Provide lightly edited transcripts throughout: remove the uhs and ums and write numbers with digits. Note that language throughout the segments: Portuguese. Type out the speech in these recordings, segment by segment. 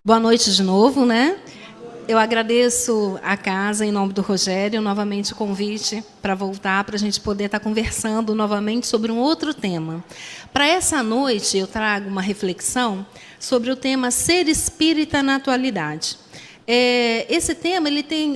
Boa noite de novo, né? Eu agradeço a casa, em nome do Rogério, novamente o convite para voltar, para a gente poder estar conversando novamente sobre um outro tema. Para essa noite, eu trago uma reflexão sobre o tema Ser Espírita na Atualidade. Esse tema,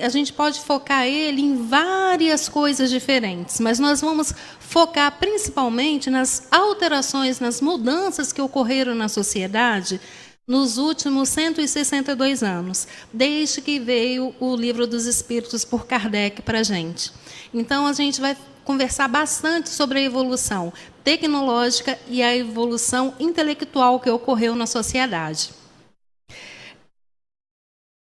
a gente pode focar ele em várias coisas diferentes, mas nós vamos focar principalmente nas alterações, nas mudanças que ocorreram na sociedade nos últimos 162 anos, desde que veio o Livro dos Espíritos por Kardec para a gente. Então, a gente vai conversar bastante sobre a evolução tecnológica e a evolução intelectual que ocorreu na sociedade.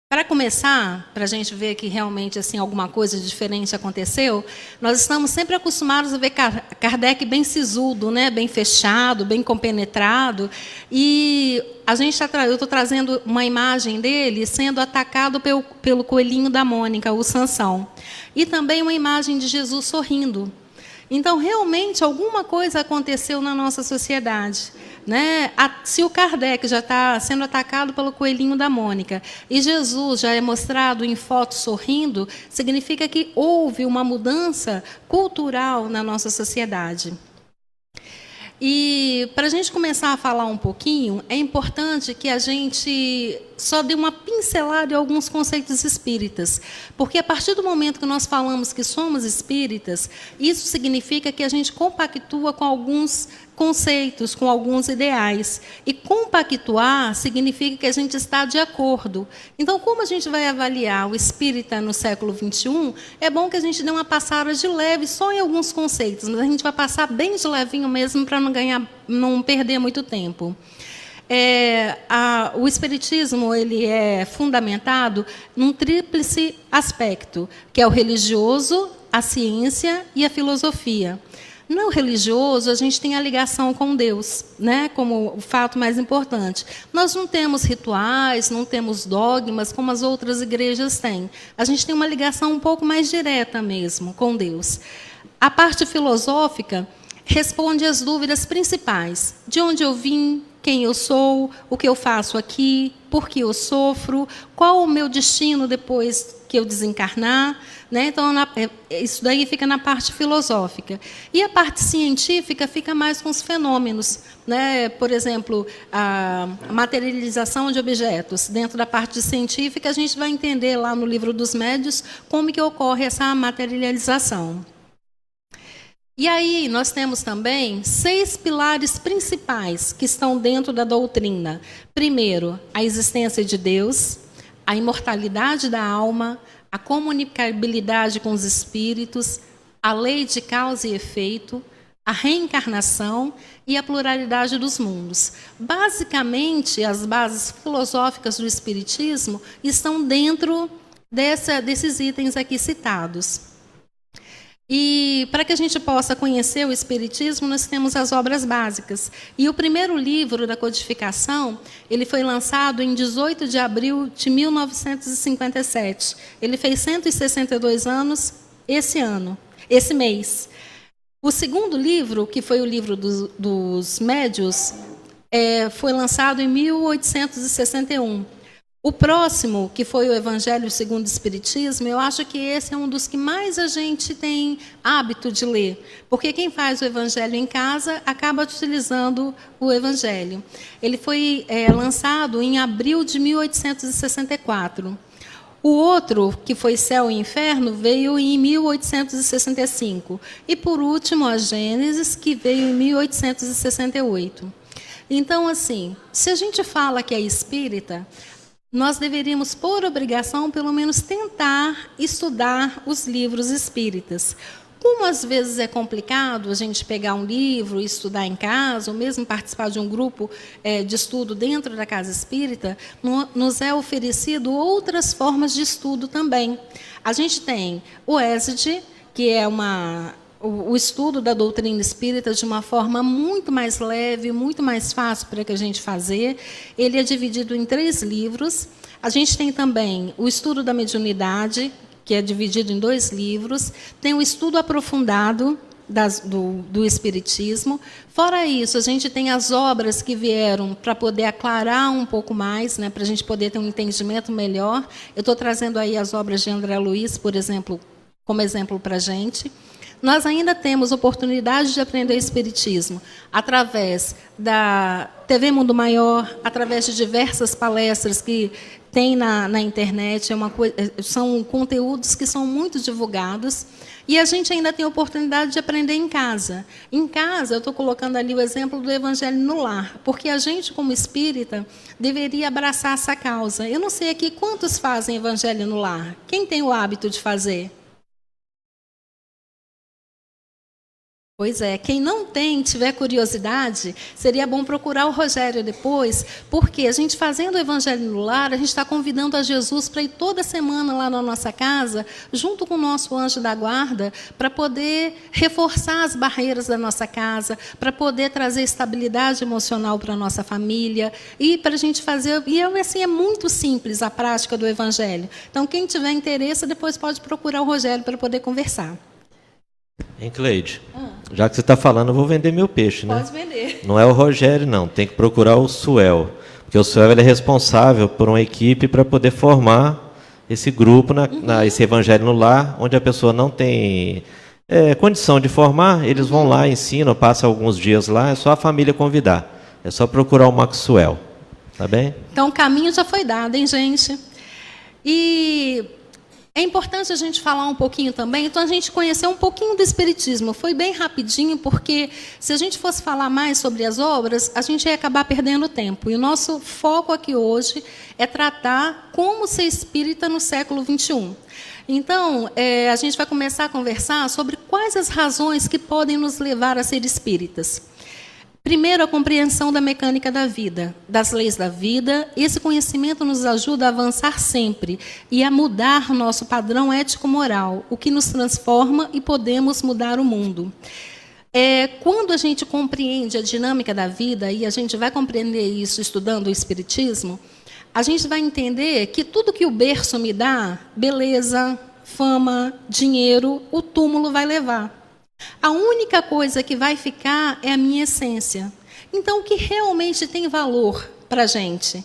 Para começar, para a gente ver que realmente assim, alguma coisa diferente aconteceu, nós estamos sempre acostumados a ver Kardec bem sisudo, né? Bem fechado, bem compenetrado. E eu estou trazendo uma imagem dele sendo atacado pelo coelhinho da Mônica, o Sansão. E também uma imagem de Jesus sorrindo. Então, realmente, alguma coisa aconteceu na nossa sociedade. Né? Se o Kardec já está sendo atacado pelo coelhinho da Mônica e Jesus já é mostrado em fotos sorrindo, significa que houve uma mudança cultural na nossa sociedade. E, para a gente começar a falar um pouquinho, é importante que a gente só dê uma pincelada em alguns conceitos espíritas. Porque, a partir do momento que nós falamos que somos espíritas, isso significa que a gente compactua com alguns conceitos, com alguns ideais. E compactuar significa que a gente está de acordo. Então, como a gente vai avaliar o espírita no século XXI, é bom que a gente dê uma passada de leve só em alguns conceitos, mas a gente vai passar bem de levinho mesmo para não perder muito tempo. O espiritismo ele é fundamentado num tríplice aspecto, que é o religioso, a ciência e a filosofia. No religioso, a gente tem a ligação com Deus, né, como o fato mais importante. Nós não temos rituais, não temos dogmas, como as outras igrejas têm. A gente tem uma ligação um pouco mais direta mesmo com Deus. A parte filosófica responde às dúvidas principais. De onde eu vim? Quem eu sou? O que eu faço aqui? Por que eu sofro? Qual o meu destino depois que eu desencarnar? Né? Então, isso daí fica na parte filosófica. E a parte científica fica mais com os fenômenos. Né? Por exemplo, a materialização de objetos. Dentro da parte científica, a gente vai entender lá no Livro dos Médiuns como que ocorre essa materialização. E aí nós temos também 6 pilares principais que estão dentro da doutrina. Primeiro, a existência de Deus, a imortalidade da alma, a comunicabilidade com os espíritos, a lei de causa e efeito, a reencarnação e a pluralidade dos mundos. Basicamente, as bases filosóficas do espiritismo estão dentro desses itens aqui citados. E para que a gente possa conhecer o Espiritismo, nós temos as obras básicas. E o primeiro livro da codificação, ele foi lançado em 18 de abril de 1957. Ele fez 162 anos esse mês. O segundo livro, que foi o livro dos médiuns, foi lançado em 1861. O próximo, que foi o Evangelho segundo o Espiritismo, eu acho que esse é um dos que mais a gente tem hábito de ler, porque quem faz o Evangelho em casa acaba utilizando o Evangelho. Ele foi lançado em abril de 1864. O outro, que foi Céu e Inferno, veio em 1865. E, por último, a Gênesis, que veio em 1868. Então, assim, se a gente fala que é espírita, nós deveríamos, por obrigação, pelo menos tentar estudar os livros espíritas. Como às vezes é complicado a gente pegar um livro e estudar em casa, ou mesmo participar de um grupo de estudo dentro da casa espírita, nos é oferecido outras formas de estudo também. A gente tem o ESD, que é o estudo da doutrina espírita de uma forma muito mais leve, muito mais fácil para que a gente fazer. Ele é dividido em 3 livros. A gente tem também o estudo da mediunidade, que é dividido em 2 livros. Tem o estudo aprofundado, do Espiritismo. Fora isso, a gente tem as obras que vieram para poder aclarar um pouco mais, né, para a gente poder ter um entendimento melhor. Eu estou trazendo aí as obras de André Luiz, por exemplo, como exemplo para a gente. Nós ainda temos oportunidade de aprender Espiritismo através da TV Mundo Maior, através de diversas palestras que tem na internet. São conteúdos que são muito divulgados. E a gente ainda tem a oportunidade de aprender em casa. Em casa, eu estou colocando ali o exemplo do Evangelho no Lar, porque a gente, como espírita, deveria abraçar essa causa. Eu não sei aqui quantos fazem Evangelho no Lar. Quem tem o hábito de fazer? Pois é, quem não tem, tiver curiosidade, seria bom procurar o Rogério depois, porque a gente fazendo o Evangelho no Lar, a gente está convidando a Jesus para ir toda semana lá na nossa casa, junto com o nosso anjo da guarda, para poder reforçar as barreiras da nossa casa, para poder trazer estabilidade emocional para a nossa família, e para a gente fazer... E assim, é muito simples a prática do Evangelho. Então, quem tiver interesse, depois pode procurar o Rogério para poder conversar. Hein, Cleide? Já que você está falando, eu vou vender meu peixe, né? Pode vender. Não é o Rogério, não. Tem que procurar o Suel. Porque o Suel ele é responsável por uma equipe para poder formar esse grupo, esse Evangelho no Lar, onde a pessoa não tem condição de formar, eles vão lá, ensinam, passam alguns dias lá, é só a família convidar. É só procurar o Maxwell. Tá bem? Então, o caminho já foi dado, hein, gente? E... é importante a gente falar um pouquinho também, então a gente conhecer um pouquinho do Espiritismo. Foi bem rapidinho, porque se a gente fosse falar mais sobre as obras, a gente ia acabar perdendo tempo. E o nosso foco aqui hoje é tratar como ser espírita no século XXI. Então, a gente vai começar a conversar sobre quais as razões que podem nos levar a ser espíritas. Primeiro, a compreensão da mecânica da vida, das leis da vida. Esse conhecimento nos ajuda a avançar sempre e a mudar nosso padrão ético-moral, o que nos transforma e podemos mudar o mundo. Quando a gente compreende a dinâmica da vida, e a gente vai compreender isso estudando o Espiritismo, a gente vai entender que tudo que o berço me dá, beleza, fama, dinheiro, o túmulo vai levar. A única coisa que vai ficar é a minha essência. Então, o que realmente tem valor para a gente?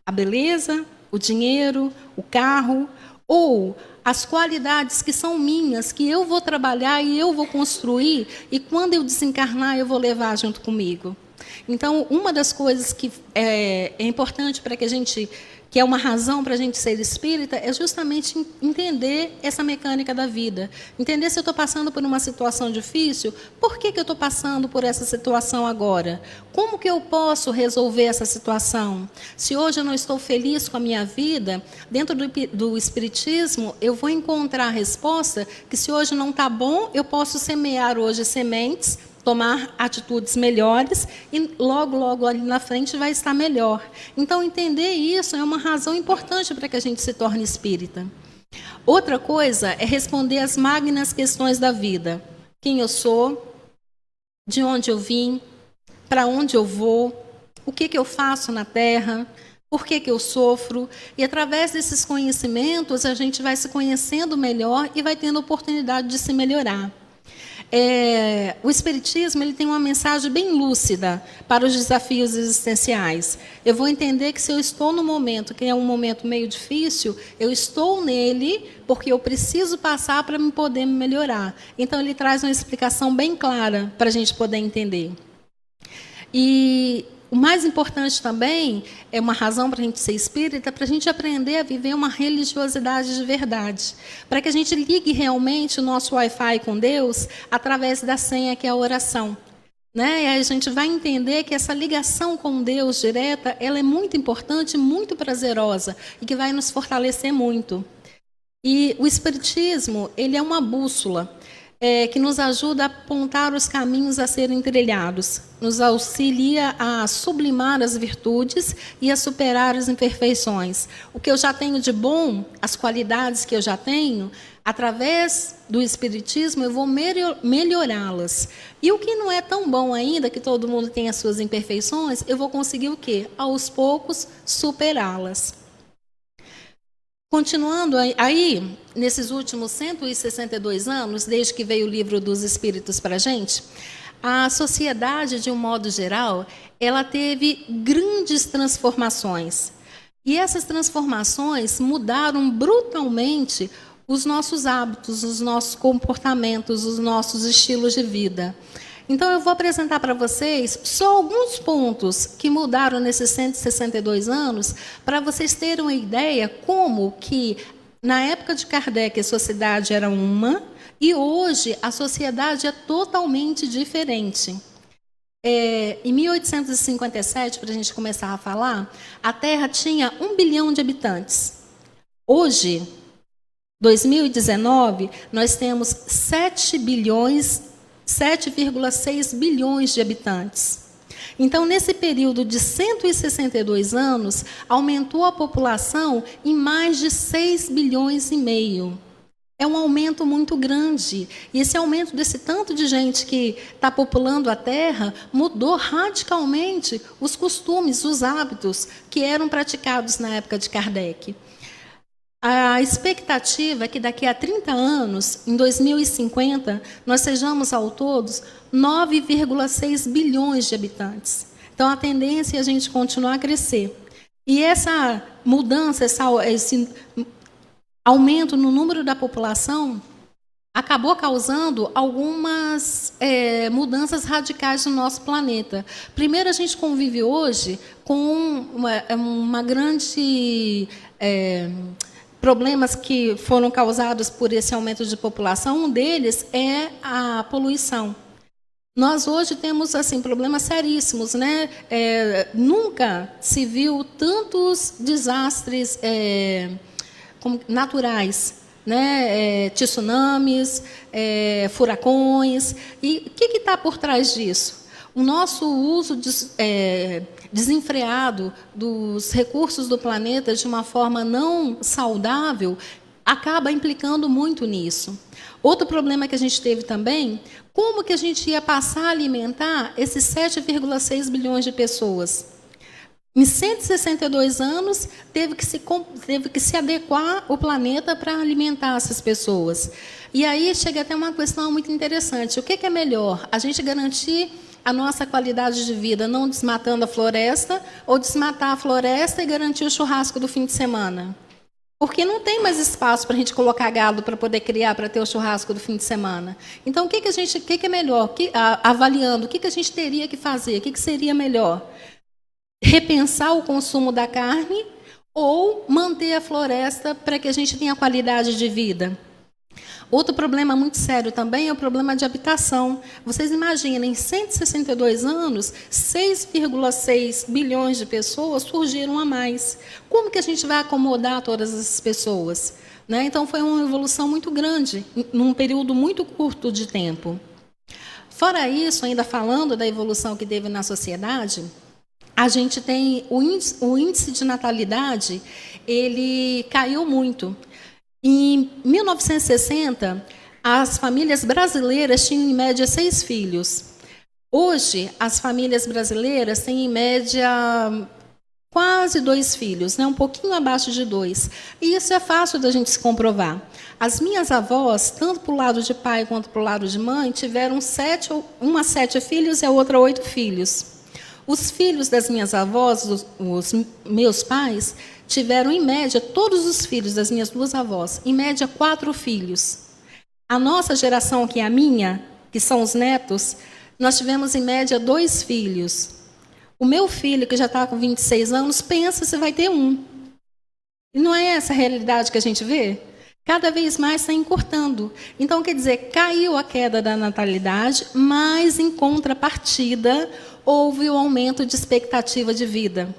A beleza, o dinheiro, o carro, ou as qualidades que são minhas, que eu vou trabalhar e eu vou construir, e quando eu desencarnar, eu vou levar junto comigo. Então, uma das coisas que é importante para que a gente... que é uma razão para a gente ser espírita, é justamente entender essa mecânica da vida. Entender se eu estou passando por uma situação difícil, por que eu estou passando por essa situação agora? Como que eu posso resolver essa situação? Se hoje eu não estou feliz com a minha vida, dentro do Espiritismo, eu vou encontrar a resposta que se hoje não está bom, eu posso semear hoje sementes, tomar atitudes melhores e logo ali na frente vai estar melhor. Então, entender isso é uma razão importante para que a gente se torne espírita. Outra coisa é responder às magnas questões da vida. Quem eu sou, de onde eu vim, para onde eu vou, o que eu faço na Terra, por que eu sofro. E, através desses conhecimentos, a gente vai se conhecendo melhor e vai tendo oportunidade de se melhorar. O Espiritismo ele tem uma mensagem bem lúcida para os desafios existenciais. Eu vou entender que se eu estou no momento, que é um momento meio difícil, eu estou nele porque eu preciso passar para me poder me melhorar. Então, ele traz uma explicação bem clara para a gente poder entender. E o mais importante também, é uma razão para a gente ser espírita, para a gente aprender a viver uma religiosidade de verdade. Para que a gente ligue realmente o nosso Wi-Fi com Deus através da senha que é a oração. Né? E aí a gente vai entender que essa ligação com Deus direta, ela é muito importante, muito prazerosa e que vai nos fortalecer muito. E o Espiritismo, ele é uma bússola. Que nos ajuda a apontar os caminhos a serem trilhados, nos auxilia a sublimar as virtudes e a superar as imperfeições. O que eu já tenho de bom, as qualidades que eu já tenho, através do Espiritismo eu vou melhorá-las. E o que não é tão bom ainda, que todo mundo tem as suas imperfeições, eu vou conseguir o quê? Aos poucos, superá-las. Continuando aí, nesses últimos 162 anos, desde que veio o Livro dos Espíritos para a gente, a sociedade, de um modo geral, ela teve grandes transformações. E essas transformações mudaram brutalmente os nossos hábitos, os nossos comportamentos, os nossos estilos de vida. Então, eu vou apresentar para vocês só alguns pontos que mudaram nesses 162 anos, para vocês terem uma ideia como que, na época de Kardec, a sociedade era uma, e hoje a sociedade é totalmente diferente. Em 1857, para a gente começar a falar, a Terra tinha 1 bilhão de habitantes. Hoje, 2019, nós temos 7,6 bilhões de habitantes. Então, nesse período de 162 anos, aumentou a população em mais de 6 bilhões e meio. É um aumento muito grande. E esse aumento desse tanto de gente que está populando a Terra mudou radicalmente os costumes, os hábitos que eram praticados na época de Kardec. A expectativa é que daqui a 30 anos, em 2050, nós sejamos ao todo 9,6 bilhões de habitantes. Então, a tendência é a gente continuar a crescer. E essa mudança, esse aumento no número da população acabou causando algumas mudanças radicais no nosso planeta. Primeiro, a gente convive hoje com uma grande problemas que foram causados por esse aumento de população. Um deles é a poluição. Nós hoje temos assim problemas seríssimos, né? Nunca se viu tantos desastres naturais, né? Tsunamis, furacões. E o que está por trás disso? O nosso uso desenfreado dos recursos do planeta de uma forma não saudável acaba implicando muito nisso. Outro problema que a gente teve também, como que a gente ia passar a alimentar esses 7,6 bilhões de pessoas? Em 162 anos, teve que se adequar o planeta para alimentar essas pessoas. E aí chega até uma questão muito interessante. O que é melhor? A gente garantir a nossa qualidade de vida não desmatando a floresta, ou desmatar a floresta e garantir o churrasco do fim de semana? Porque não tem mais espaço para a gente colocar gado para poder criar, para ter o churrasco do fim de semana. Então, o que é melhor? Avaliando, o que a gente teria que fazer? O que seria melhor? Repensar o consumo da carne ou manter a floresta para que a gente tenha qualidade de vida? Outro problema muito sério também é o problema de habitação. Vocês imaginem, em 162 anos, 6,6 bilhões de pessoas surgiram a mais. Como que a gente vai acomodar todas essas pessoas? Né? Então, foi uma evolução muito grande, num período muito curto de tempo. Fora isso, ainda falando da evolução que teve na sociedade, a gente tem o índice de natalidade, ele caiu muito. Em 1960, as famílias brasileiras tinham, em média, 6 filhos. Hoje, as famílias brasileiras têm, em média, quase 2 filhos, né? Um pouquinho abaixo de 2. E isso é fácil da gente se comprovar. As minhas avós, tanto para o lado de pai quanto para o lado de mãe, tiveram 7 filhos e a outra 8 filhos. Os filhos das minhas avós, os meus pais, tiveram, em média, todos os filhos das minhas 2 avós, em média, 4 filhos. A nossa geração, que é a minha, que são os netos, nós tivemos, em média, 2 filhos. O meu filho, que já está com 26 anos, pensa se vai ter 1. E não é essa a realidade que a gente vê? Cada vez mais está encurtando. Então, quer dizer, caiu a queda da natalidade, mas, em contrapartida, houve o aumento de expectativa de vida.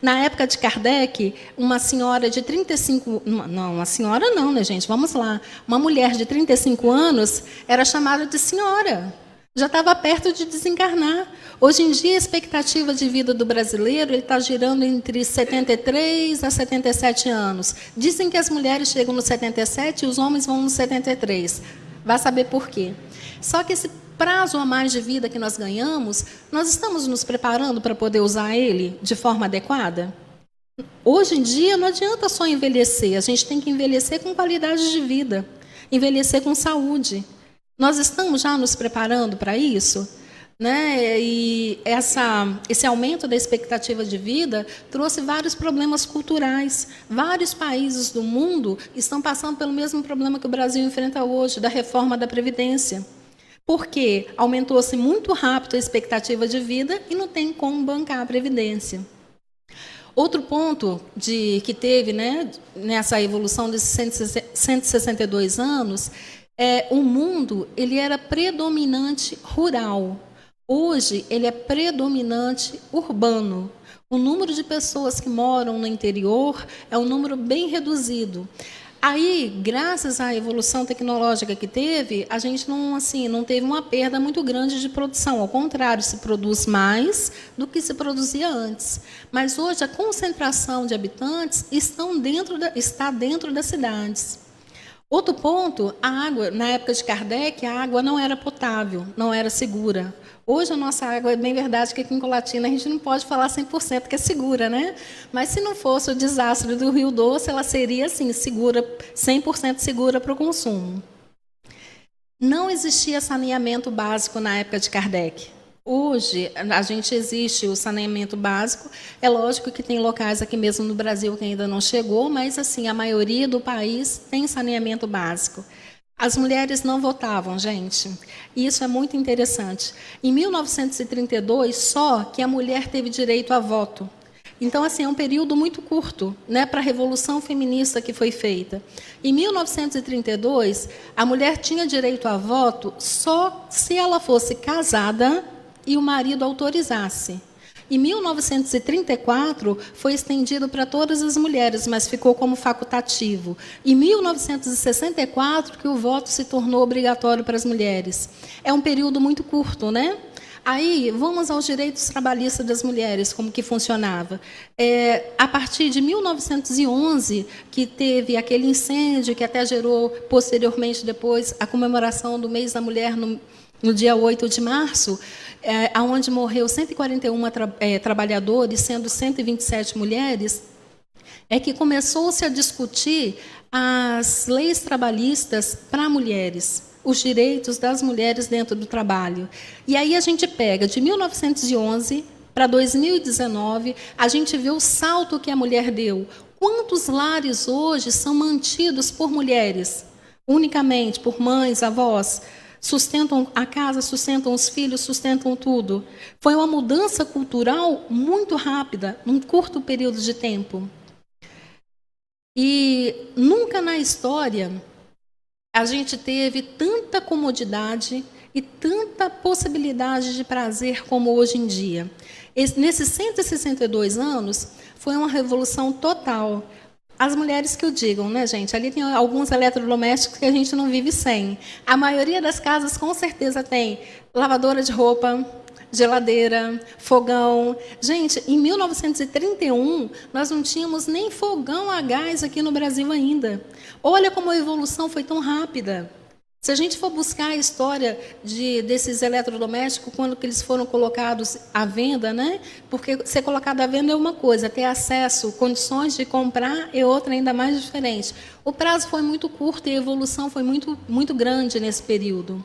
Na época de Kardec, uma senhora de 35... Não, uma senhora não, né, gente? Vamos lá. Uma mulher de 35 anos era chamada de senhora. Já estava perto de desencarnar. Hoje em dia, a expectativa de vida do brasileiro está girando entre 73 a 77 anos. Dizem que as mulheres chegam nos 77 e os homens vão nos 73. Vai saber por quê. Só que esse prazo a mais de vida que nós ganhamos, nós estamos nos preparando para poder usar ele de forma adequada? Hoje em dia não adianta só envelhecer, a gente tem que envelhecer com qualidade de vida, envelhecer com saúde. Nós estamos já nos preparando para isso? Né? E esse aumento da expectativa de vida trouxe vários problemas culturais. Vários países do mundo estão passando pelo mesmo problema que o Brasil enfrenta hoje, da reforma da Previdência. Porque aumentou-se muito rápido a expectativa de vida e não tem como bancar a Previdência. Outro ponto que teve, né, nessa evolução desses 162 anos, o mundo ele era predominante rural. Hoje, ele é predominante urbano. O número de pessoas que moram no interior é um número bem reduzido. Aí, graças à evolução tecnológica que teve, a gente não teve uma perda muito grande de produção. Ao contrário, se produz mais do que se produzia antes. Mas hoje a concentração de habitantes está dentro das cidades. Outro ponto, a água. Na época de Kardec, a água não era potável, não era segura. Hoje a nossa água, é bem verdade que aqui em Colatina a gente não pode falar 100% que é segura, né? Mas se não fosse o desastre do Rio Doce, ela seria, assim, segura, 100% segura para o consumo. Não existia saneamento básico na época de Kardec. Hoje, a gente existe o saneamento básico. É lógico que tem locais aqui mesmo no Brasil que ainda não chegou, mas, assim, a maioria do país tem saneamento básico. As mulheres não votavam, gente. E isso é muito interessante. Em 1932, só que a mulher teve direito a voto. Então, assim, é um período muito curto, né, para a Revolução Feminista que foi feita. Em 1932, a mulher tinha direito a voto só se ela fosse casada e o marido autorizasse. Em 1934, foi estendido para todas as mulheres, mas ficou como facultativo. Em 1964, que o voto se tornou obrigatório para as mulheres. É um período muito curto, né? Aí, vamos aos direitos trabalhistas das mulheres, como que funcionava. A partir de 1911, que teve aquele incêndio, que até gerou, posteriormente, depois, a comemoração do mês da mulher no dia 8 de março, onde morreu 141 trabalhadores, sendo 127 mulheres, é que começou-se a discutir as leis trabalhistas para mulheres, os direitos das mulheres dentro do trabalho. E aí a gente pega de 1911 para 2019, a gente vê o salto que a mulher deu. Quantos lares hoje são mantidos por mulheres, unicamente por mães, avós? Sustentam a casa, sustentam os filhos, sustentam tudo. Foi uma mudança cultural muito rápida, num curto período de tempo. E nunca na história a gente teve tanta comodidade e tanta possibilidade de prazer como hoje em dia. Nesses 162 anos, foi uma revolução total. As mulheres que o digam, né, gente? Ali tem alguns eletrodomésticos que a gente não vive sem. A maioria das casas, com certeza, tem lavadora de roupa, geladeira, fogão. Gente, em 1931, nós não tínhamos nem fogão a gás aqui no Brasil ainda. Olha como a evolução foi tão rápida. Se a gente for buscar a história desses eletrodomésticos, quando que eles foram colocados à venda, né? Porque ser colocado à venda é uma coisa, ter acesso, condições de comprar é outra ainda mais diferente. O prazo foi muito curto e a evolução foi muito, muito grande nesse período.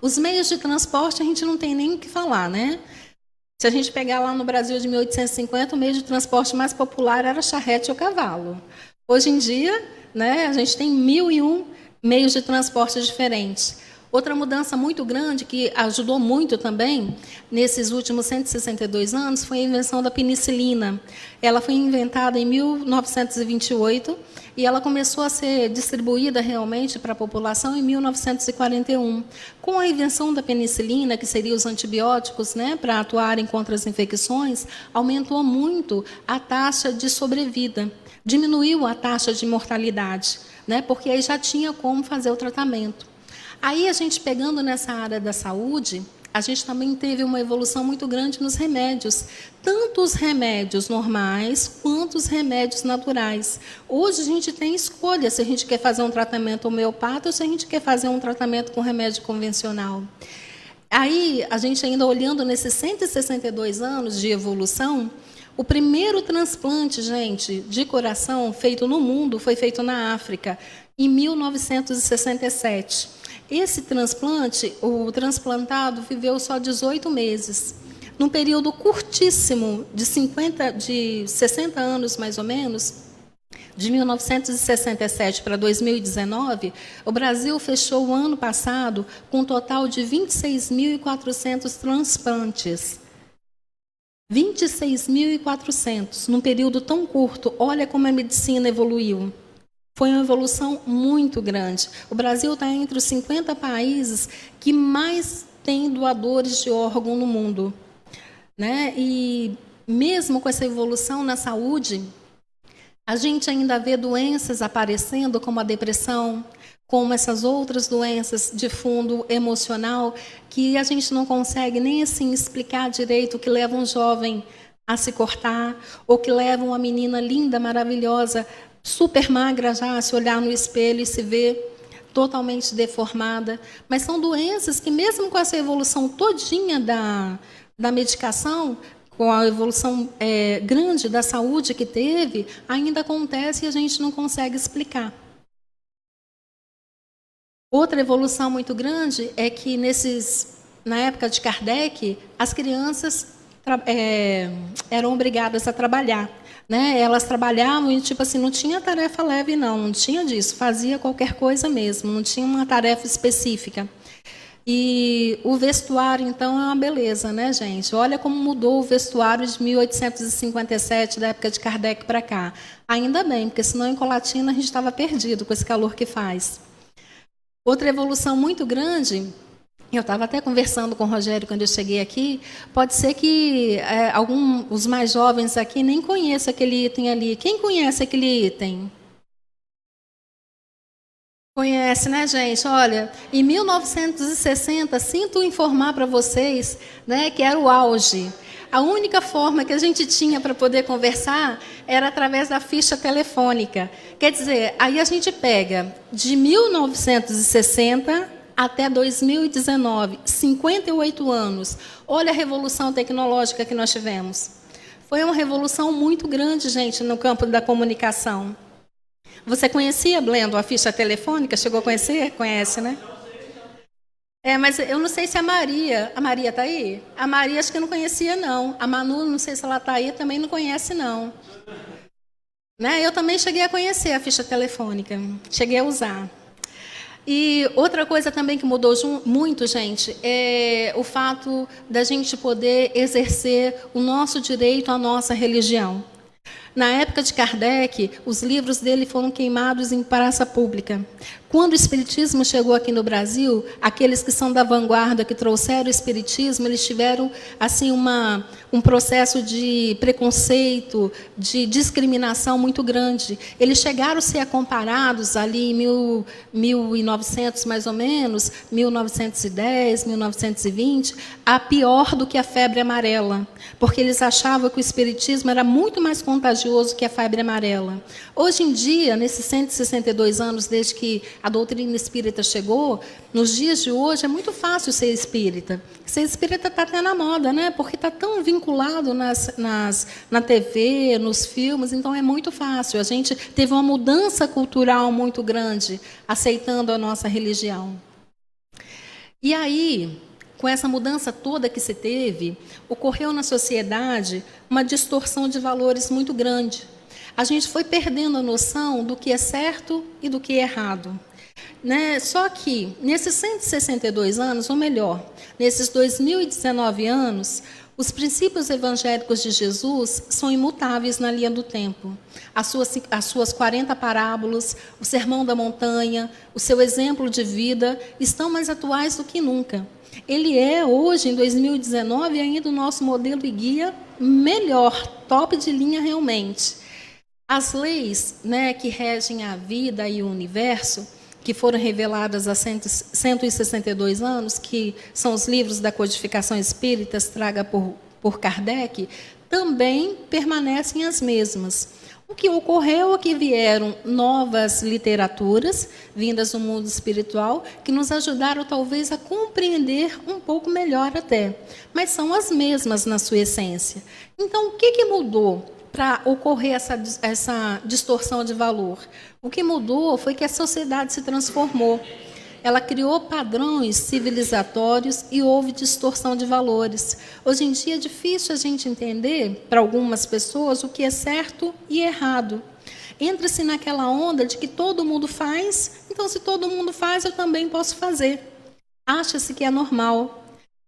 Os meios de transporte a gente não tem nem o que falar, né? Se a gente pegar lá no Brasil de 1850, o meio de transporte mais popular era a charrete ou cavalo. Hoje em dia, né, a gente tem 1001 meios de transporte diferentes. Outra mudança muito grande, que ajudou muito também, nesses últimos 162 anos, foi a invenção da penicilina. Ela foi inventada em 1928 e ela começou a ser distribuída realmente para a população em 1941. Com a invenção da penicilina, que seriam os antibióticos, né, para atuarem contra as infecções, aumentou muito a taxa de sobrevida, diminuiu a taxa de mortalidade, né, porque aí já tinha como fazer o tratamento. Aí, a gente pegando nessa área da saúde, a gente também teve uma evolução muito grande nos remédios, tanto os remédios normais quanto os remédios naturais. Hoje a gente tem escolha se a gente quer fazer um tratamento homeopata ou se a gente quer fazer um tratamento com remédio convencional. Aí, a gente ainda olhando nesses 162 anos de evolução, O primeiro transplante, gente, de coração feito no mundo foi feito na África, em 1967. Esse transplante, o transplantado viveu só 18 meses. Num período curtíssimo, de 60 anos mais ou menos, de 1967 para 2019, o Brasil fechou o ano passado com um total de 26.400 transplantes. 26.400, num período tão curto. Olha como a medicina evoluiu. Foi uma evolução muito grande. O Brasil está entre os 50 países que mais têm doadores de órgão no mundo, né? E mesmo com essa evolução na saúde, a gente ainda vê doenças aparecendo, como a depressão, como essas outras doenças de fundo emocional, que a gente não consegue nem assim explicar direito, que levam um jovem a se cortar, ou que levam uma menina linda, maravilhosa, super magra já, a se olhar no espelho e se ver totalmente deformada. Mas são doenças que, mesmo com essa evolução todinha da medicação, com a evolução grande da saúde que teve, ainda acontece e a gente não consegue explicar. Outra evolução muito grande é que, na época de Kardec, as crianças eram obrigadas a trabalhar, né? Elas trabalhavam e, tipo assim, não tinha tarefa leve, não tinha disso, fazia qualquer coisa mesmo, não tinha uma tarefa específica. E o vestuário, então, é uma beleza, né, gente? Olha como mudou o vestuário de 1857, da época de Kardec para cá. Ainda bem, porque senão em Colatina a gente estava perdido com esse calor que faz. Outra evolução muito grande, eu estava até conversando com o Rogério quando eu cheguei aqui, pode ser que os mais jovens aqui nem conheçam aquele item ali. Quem conhece aquele item? Conhece, né, gente? Olha, em 1960, sinto informar para vocês, né, que era o auge. A única forma que a gente tinha para poder conversar era através da ficha telefônica. Quer dizer, aí a gente pega de 1960 até 2019, 58 anos. Olha a revolução tecnológica que nós tivemos. Foi uma revolução muito grande, gente, no campo da comunicação. Você conhecia, Blendo, a ficha telefônica? Chegou a conhecer? Conhece, né? Mas eu não sei se a Maria está aí? A Maria acho que não conhecia, não. A Manu, não sei se ela está aí, também não conhece, não. Né? Eu também cheguei a conhecer a ficha telefônica, cheguei a usar. E outra coisa também que mudou muito, gente, é o fato da gente poder exercer o nosso direito à nossa religião. Na época de Kardec, os livros dele foram queimados em praça pública. Quando o Espiritismo chegou aqui no Brasil, aqueles que são da vanguarda, que trouxeram o Espiritismo, eles tiveram assim um processo de preconceito, de discriminação muito grande. Eles chegaram a ser comparados ali em 1900, mais ou menos, 1910, 1920, a pior do que a febre amarela, porque eles achavam que o Espiritismo era muito mais contagioso que a febre amarela. Hoje em dia, nesses 162 anos desde que a doutrina espírita chegou, nos dias de hoje é muito fácil ser espírita. Ser espírita está até na moda, né? Porque está tão vinculado na TV, nos filmes, então é muito fácil. A gente teve uma mudança cultural muito grande, aceitando a nossa religião. E aí, com essa mudança toda que se teve, ocorreu na sociedade uma distorção de valores muito grande. A gente foi perdendo a noção do que é certo e do que é errado. Né? Só que, nesses 162 anos, ou melhor, nesses 2019 anos, os princípios evangélicos de Jesus são imutáveis na linha do tempo. As suas 40 parábolas, o Sermão da Montanha, o seu exemplo de vida estão mais atuais do que nunca. Ele é, hoje, em 2019, ainda o nosso modelo e guia melhor, top de linha realmente. As leis, né, que regem a vida e o universo, que foram reveladas há 162 anos, que são os livros da codificação espírita, traga por Kardec, também permanecem as mesmas. O que ocorreu é que vieram novas literaturas, vindas do mundo espiritual, que nos ajudaram talvez a compreender um pouco melhor até, mas são as mesmas na sua essência. Então, o que mudou para ocorrer essa distorção de valor? O que mudou foi que a sociedade se transformou. Ela criou padrões civilizatórios e houve distorção de valores. Hoje em dia é difícil a gente entender, para algumas pessoas, o que é certo e errado. Entra-se naquela onda de que todo mundo faz, então se todo mundo faz, eu também posso fazer. Acha-se que é normal.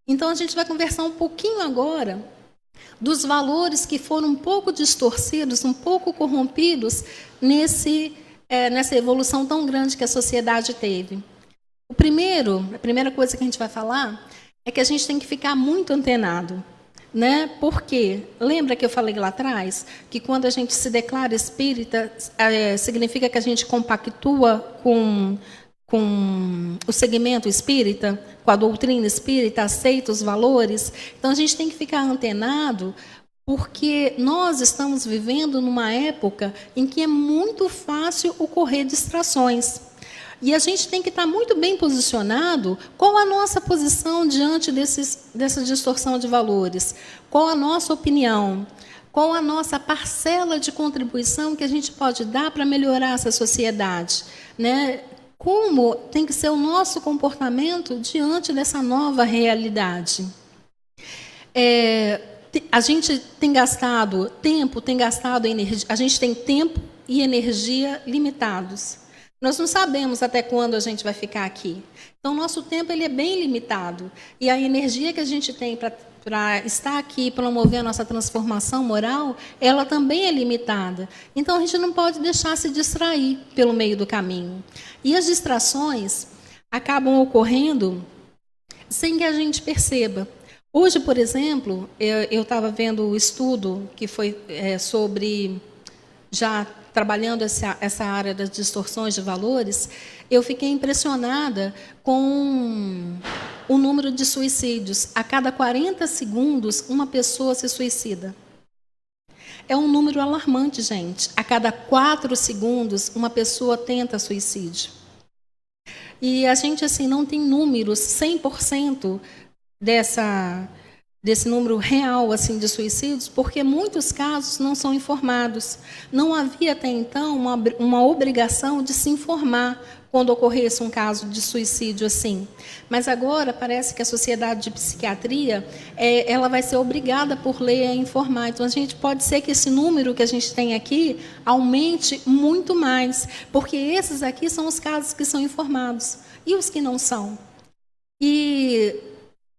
Então a gente vai conversar um pouquinho agora dos valores que foram um pouco distorcidos, um pouco corrompidos nessa evolução tão grande que a sociedade teve. A primeira coisa que a gente vai falar é que a gente tem que ficar muito antenado, né? Porque, lembra que eu falei lá atrás, que quando a gente se declara espírita, significa que a gente compactua com o segmento espírita, com a doutrina espírita, aceita os valores. Então, a gente tem que ficar antenado, porque nós estamos vivendo numa época em que é muito fácil ocorrer distrações. E a gente tem que estar muito bem posicionado. Qual a nossa posição diante dessa distorção de valores? Qual a nossa opinião? Qual a nossa parcela de contribuição que a gente pode dar para melhorar essa sociedade? Né? Como tem que ser o nosso comportamento diante dessa nova realidade? A gente tem gastado tempo, tem gastado energia. A gente tem tempo e energia limitados. Nós não sabemos até quando a gente vai ficar aqui. Então, o nosso tempo ele é bem limitado. E a energia que a gente tem para estar aqui, promover a nossa transformação moral, ela também é limitada. Então, a gente não pode deixar se distrair pelo meio do caminho. E as distrações acabam ocorrendo sem que a gente perceba. Hoje, por exemplo, eu estava vendo o estudo que foi sobre... já trabalhando essa área das distorções de valores, eu fiquei impressionada com o número de suicídios. A cada 40 segundos, uma pessoa se suicida. É um número alarmante, gente. A cada 4 segundos, uma pessoa tenta suicídio. E a gente assim não tem números 100% desse número real assim de suicídios, porque muitos casos não são informados. Não havia até então uma obrigação de se informar quando ocorresse um caso de suicídio assim. Mas agora parece que a Sociedade de Psiquiatria ela vai ser obrigada por lei a informar. Então, pode ser que esse número que a gente tem aqui aumente muito mais, porque esses aqui são os casos que são informados. E os que não são? E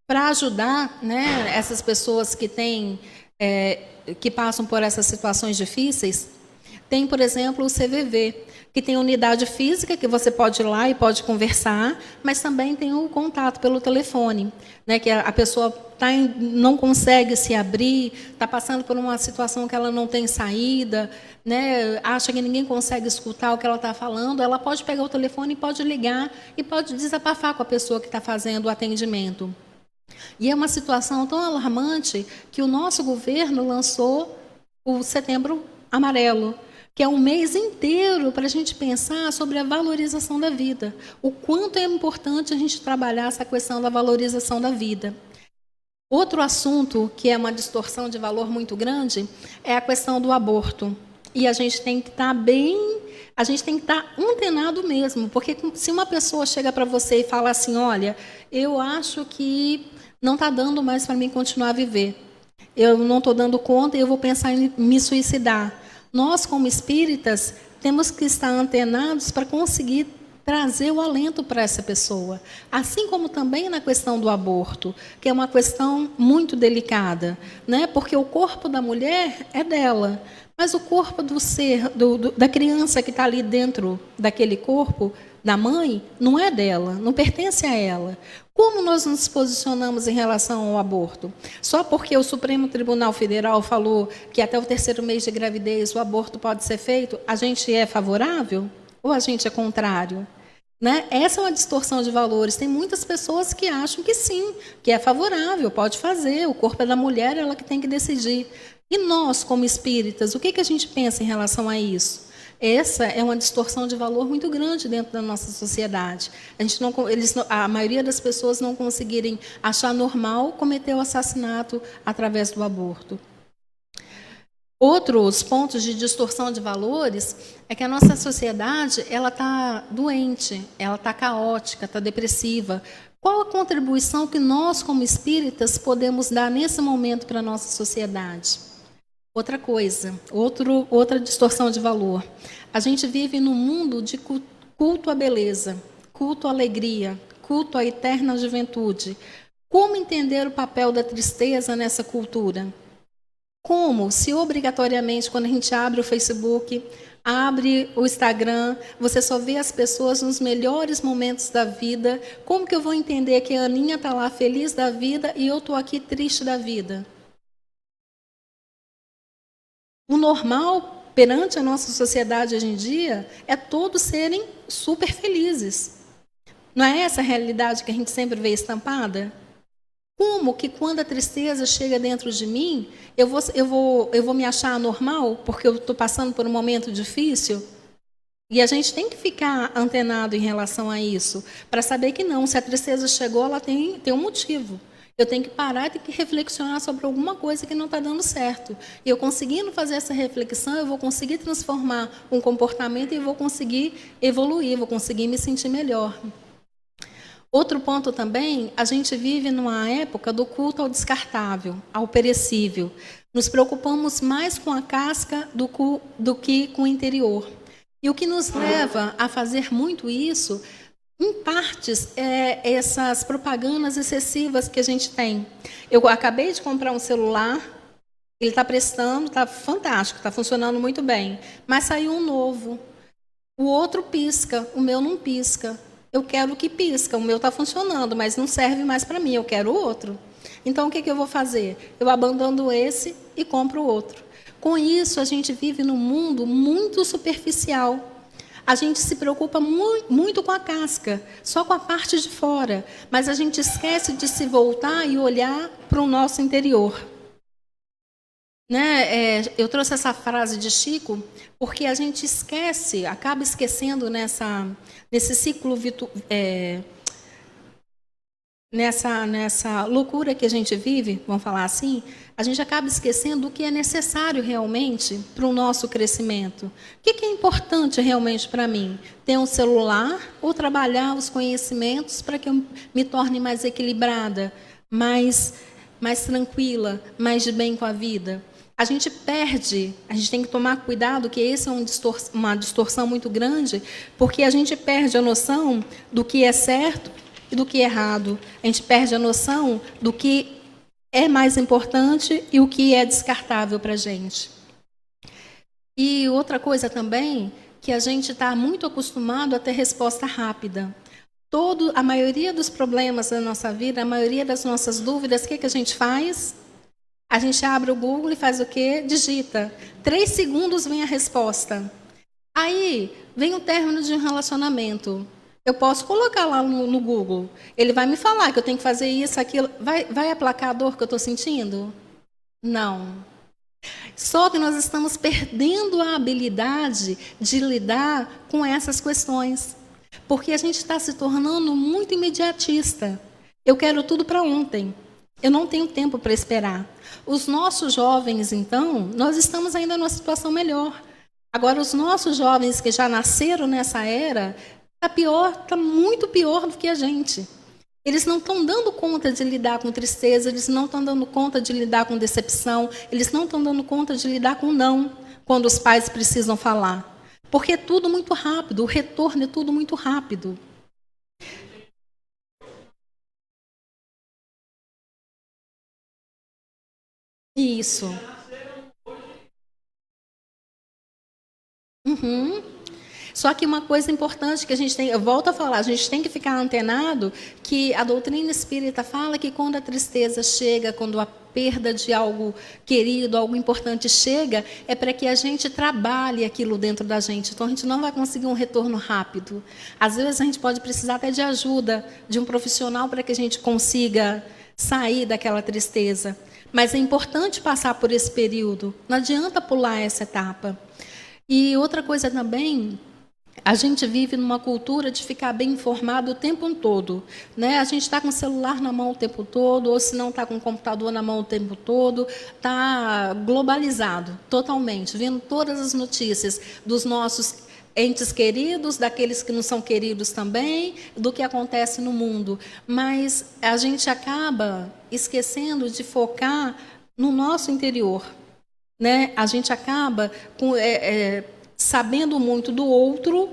para ajudar, né, essas pessoas que que passam por essas situações difíceis, tem, por exemplo, o CVV, que tem unidade física, que você pode ir lá e pode conversar, mas também tem o contato pelo telefone, né, que a pessoa não consegue se abrir, está passando por uma situação que ela não tem saída, né, acha que ninguém consegue escutar o que ela está falando, ela pode pegar o telefone e pode ligar e pode desabafar com a pessoa que está fazendo o atendimento. E é uma situação tão alarmante que o nosso governo lançou o Setembro Amarelo, que é um mês inteiro para a gente pensar sobre a valorização da vida. O quanto é importante a gente trabalhar essa questão da valorização da vida. Outro assunto que é uma distorção de valor muito grande é a questão do aborto. E a gente tem que estar antenado mesmo, porque se uma pessoa chega para você e fala assim, olha, eu acho que não está dando mais para mim continuar a viver. Eu não estou dando conta e eu vou pensar em me suicidar. Nós, como espíritas, temos que estar antenados para conseguir trazer o alento para essa pessoa. Assim como também na questão do aborto, que é uma questão muito delicada, né? Porque o corpo da mulher é dela, mas o corpo da criança que está ali dentro daquele corpo, da mãe, não é dela, não pertence a ela. Como nós nos posicionamos em relação ao aborto? Só porque o Supremo Tribunal Federal falou que até o 3º mês de gravidez o aborto pode ser feito, a gente é favorável ou a gente é contrário? Né? Essa é uma distorção de valores. Tem muitas pessoas que acham que sim, que é favorável, pode fazer, o corpo é da mulher, ela que tem que decidir. E nós, como espíritas, o que a gente pensa em relação a isso? Essa é uma distorção de valor muito grande dentro da nossa sociedade. A maioria das pessoas não conseguirem achar normal cometer o assassinato através do aborto. Outros pontos de distorção de valores é que a nossa sociedade ela está doente, ela está caótica, está depressiva. Qual a contribuição que nós, como espíritas, podemos dar nesse momento para a nossa sociedade? Outra coisa, outra distorção de valor. A gente vive num mundo de culto à beleza, culto à alegria, culto à eterna juventude. Como entender o papel da tristeza nessa cultura? Como, se obrigatoriamente, quando a gente abre o Facebook, abre o Instagram, você só vê as pessoas nos melhores momentos da vida, como que eu vou entender que a Aninha está lá feliz da vida e eu estou aqui triste da vida? O normal, perante a nossa sociedade hoje em dia, é todos serem super felizes. Não é essa a realidade que a gente sempre vê estampada? Como que quando a tristeza chega dentro de mim, eu vou me achar anormal porque eu estou passando por um momento difícil? E a gente tem que ficar antenado em relação a isso, para saber que não, se a tristeza chegou, ela tem um motivo. Eu tenho que parar e tenho que reflexionar sobre alguma coisa que não está dando certo. E eu conseguindo fazer essa reflexão, eu vou conseguir transformar um comportamento e vou conseguir evoluir, vou conseguir me sentir melhor. Outro ponto também, a gente vive numa época do culto ao descartável, ao perecível. Nos preocupamos mais com a casca do que com o interior. E o que nos leva a fazer muito isso, em partes, é essas propagandas excessivas que a gente tem. Eu acabei de comprar um celular, ele está prestando, está fantástico, está funcionando muito bem. Mas saiu um novo. O outro pisca, o meu não pisca. Eu quero o que pisca, o meu está funcionando, mas não serve mais para mim, eu quero o outro. Então, o que eu vou fazer? Eu abandono esse e compro o outro. Com isso, a gente vive num mundo muito superficial. A gente se preocupa muito com a casca, só com a parte de fora, mas a gente esquece de se voltar e olhar para o nosso interior. Né? Eu trouxe essa frase de Chico porque a gente esquece, acaba esquecendo nesse ciclo, nessa loucura que a gente vive, vamos falar assim, a gente acaba esquecendo o que é necessário realmente para o nosso crescimento. O que é importante realmente para mim? Ter um celular ou trabalhar os conhecimentos para que eu me torne mais equilibrada, mais tranquila, mais de bem com a vida? A gente tem que tomar cuidado, que esse é uma distorção muito grande, porque a gente perde a noção do que é certo e do que é errado. A gente perde a noção do que é mais importante e o que é descartável para a gente. E outra coisa também, que a gente está muito acostumado a ter resposta rápida. A maioria dos problemas da nossa vida, a maioria das nossas dúvidas, o que a gente faz? A gente abre o Google e faz o quê? Digita. 3 segundos vem a resposta. Aí, vem o término de um relacionamento. Eu posso colocar lá no Google. Ele vai me falar que eu tenho que fazer isso, aquilo. Vai aplacar a dor que eu estou sentindo? Não. Só que nós estamos perdendo a habilidade de lidar com essas questões. Porque a gente está se tornando muito imediatista. Eu quero tudo para ontem. Eu não tenho tempo para esperar. Os nossos jovens, então, nós estamos ainda numa situação melhor. Agora, os nossos jovens que já nasceram nessa era, está muito pior do que a gente. Eles não estão dando conta de lidar com tristeza, eles não estão dando conta de lidar com decepção, eles não estão dando conta de lidar com não, quando os pais precisam falar. Porque é tudo muito rápido, o retorno é tudo muito rápido. Isso. Uhum. Só que uma coisa importante que a gente tem, eu volto a falar, a gente tem que ficar antenado que a doutrina espírita fala que quando a tristeza chega, quando a perda de algo querido, algo importante chega, é para que a gente trabalhe aquilo dentro da gente. Então, a gente não vai conseguir um retorno rápido. Às vezes, a gente pode precisar até de ajuda de um profissional para que a gente consiga sair daquela tristeza. Mas é importante passar por esse período. Não adianta pular essa etapa. E outra coisa também, a gente vive numa cultura de ficar bem informado o tempo todo, né? A gente está com o celular na mão o tempo todo, ou se não está com o computador na mão o tempo todo, está globalizado totalmente, vendo todas as notícias dos nossos entes queridos, daqueles que não são queridos também, do que acontece no mundo. Mas a gente acaba esquecendo de focar no nosso interior, né? A gente acaba sabendo muito do outro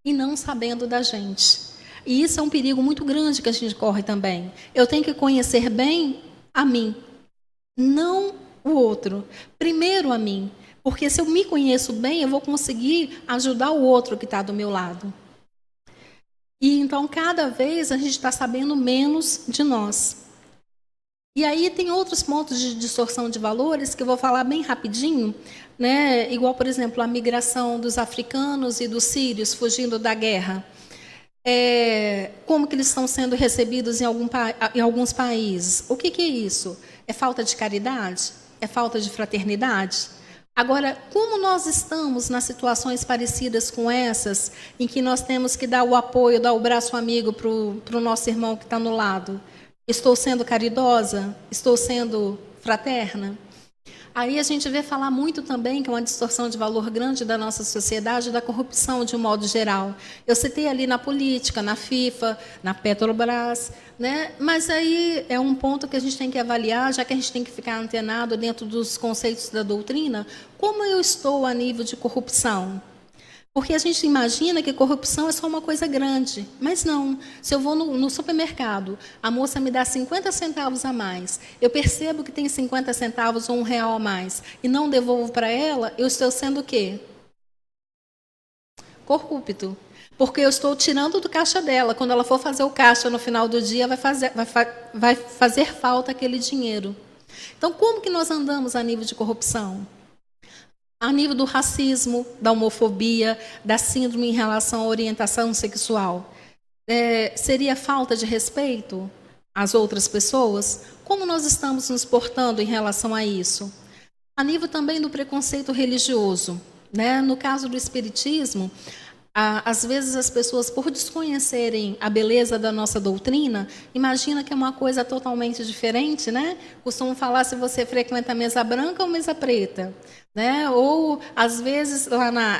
e não sabendo da gente. E isso é um perigo muito grande que a gente corre também. Eu tenho que conhecer bem a mim, não o outro. Primeiro a mim, porque se eu me conheço bem, eu vou conseguir ajudar o outro que está do meu lado. E então, cada vez, a gente está sabendo menos de nós. E aí tem outros pontos de distorção de valores que eu vou falar bem rapidinho, né? Igual, por exemplo, a migração dos africanos e dos sírios fugindo da guerra. Como que eles estão sendo recebidos em alguns países? O que é isso? É falta de caridade? É falta de fraternidade? Agora, como nós estamos nas situações parecidas com essas, em que nós temos que dar o apoio, dar o braço amigo para o nosso irmão que está no lado? Estou sendo caridosa? Estou sendo fraterna? Aí a gente vê falar muito também, que é uma distorção de valor grande da nossa sociedade, da corrupção de um modo geral. Eu citei ali na política, na FIFA, na Petrobras, né? Mas aí é um ponto que a gente tem que avaliar, já que a gente tem que ficar antenado dentro dos conceitos da doutrina, como eu estou a nível de corrupção? Porque a gente imagina que corrupção é só uma coisa grande, mas não. Se eu vou no supermercado, a moça me dá 50 centavos a mais, eu percebo que tem 50 centavos ou R$1 a mais, e não devolvo para ela, eu estou sendo o quê? Corrupto. Porque eu estou tirando do caixa dela. Quando ela for fazer o caixa no final do dia, vai fazer falta aquele dinheiro. Então, como que nós andamos a nível de corrupção? A nível do racismo, da homofobia, da síndrome em relação à orientação sexual. Seria falta de respeito às outras pessoas? Como nós estamos nos portando em relação a isso? A nível também do preconceito religioso, né? No caso do espiritismo, às vezes as pessoas, por desconhecerem a beleza da nossa doutrina, imaginam que é uma coisa totalmente diferente, né? Costumam falar se você frequenta mesa branca ou mesa preta, né? Ou, às vezes,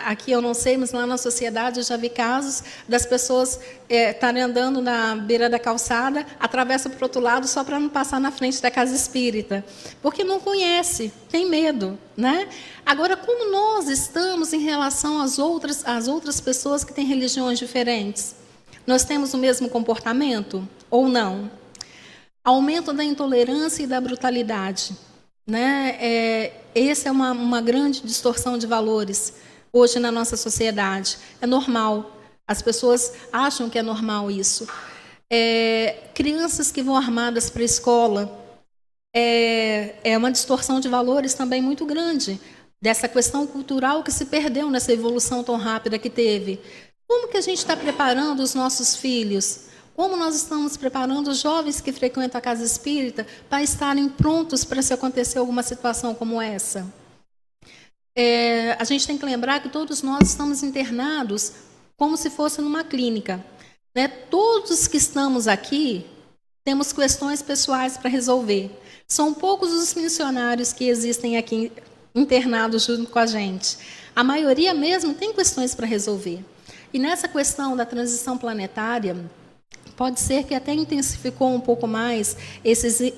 aqui eu não sei, mas lá na sociedade eu já vi casos das pessoas estarem andando na beira da calçada, atravessam para o outro lado só para não passar na frente da casa espírita, porque não conhece, tem medo, né? Agora, como nós estamos em relação às outras pessoas que têm religiões diferentes? Nós temos o mesmo comportamento ou não? Aumento da intolerância e da brutalidade, né? Essa é uma grande distorção de valores hoje na nossa sociedade. É normal. As pessoas acham que é normal isso. Crianças que vão armadas para a escola. É uma distorção de valores também muito grande, dessa questão cultural que se perdeu nessa evolução tão rápida que teve. Como que a gente está preparando os nossos filhos? Como nós estamos preparando os jovens que frequentam a casa espírita para estarem prontos para se acontecer alguma situação como essa? A gente tem que lembrar que todos nós estamos internados como se fosse numa clínica, né? Todos que estamos aqui temos questões pessoais para resolver. São poucos os missionários que existem aqui internados junto com a gente. A maioria mesmo tem questões para resolver. E nessa questão da transição planetária, pode ser que até intensificou um pouco mais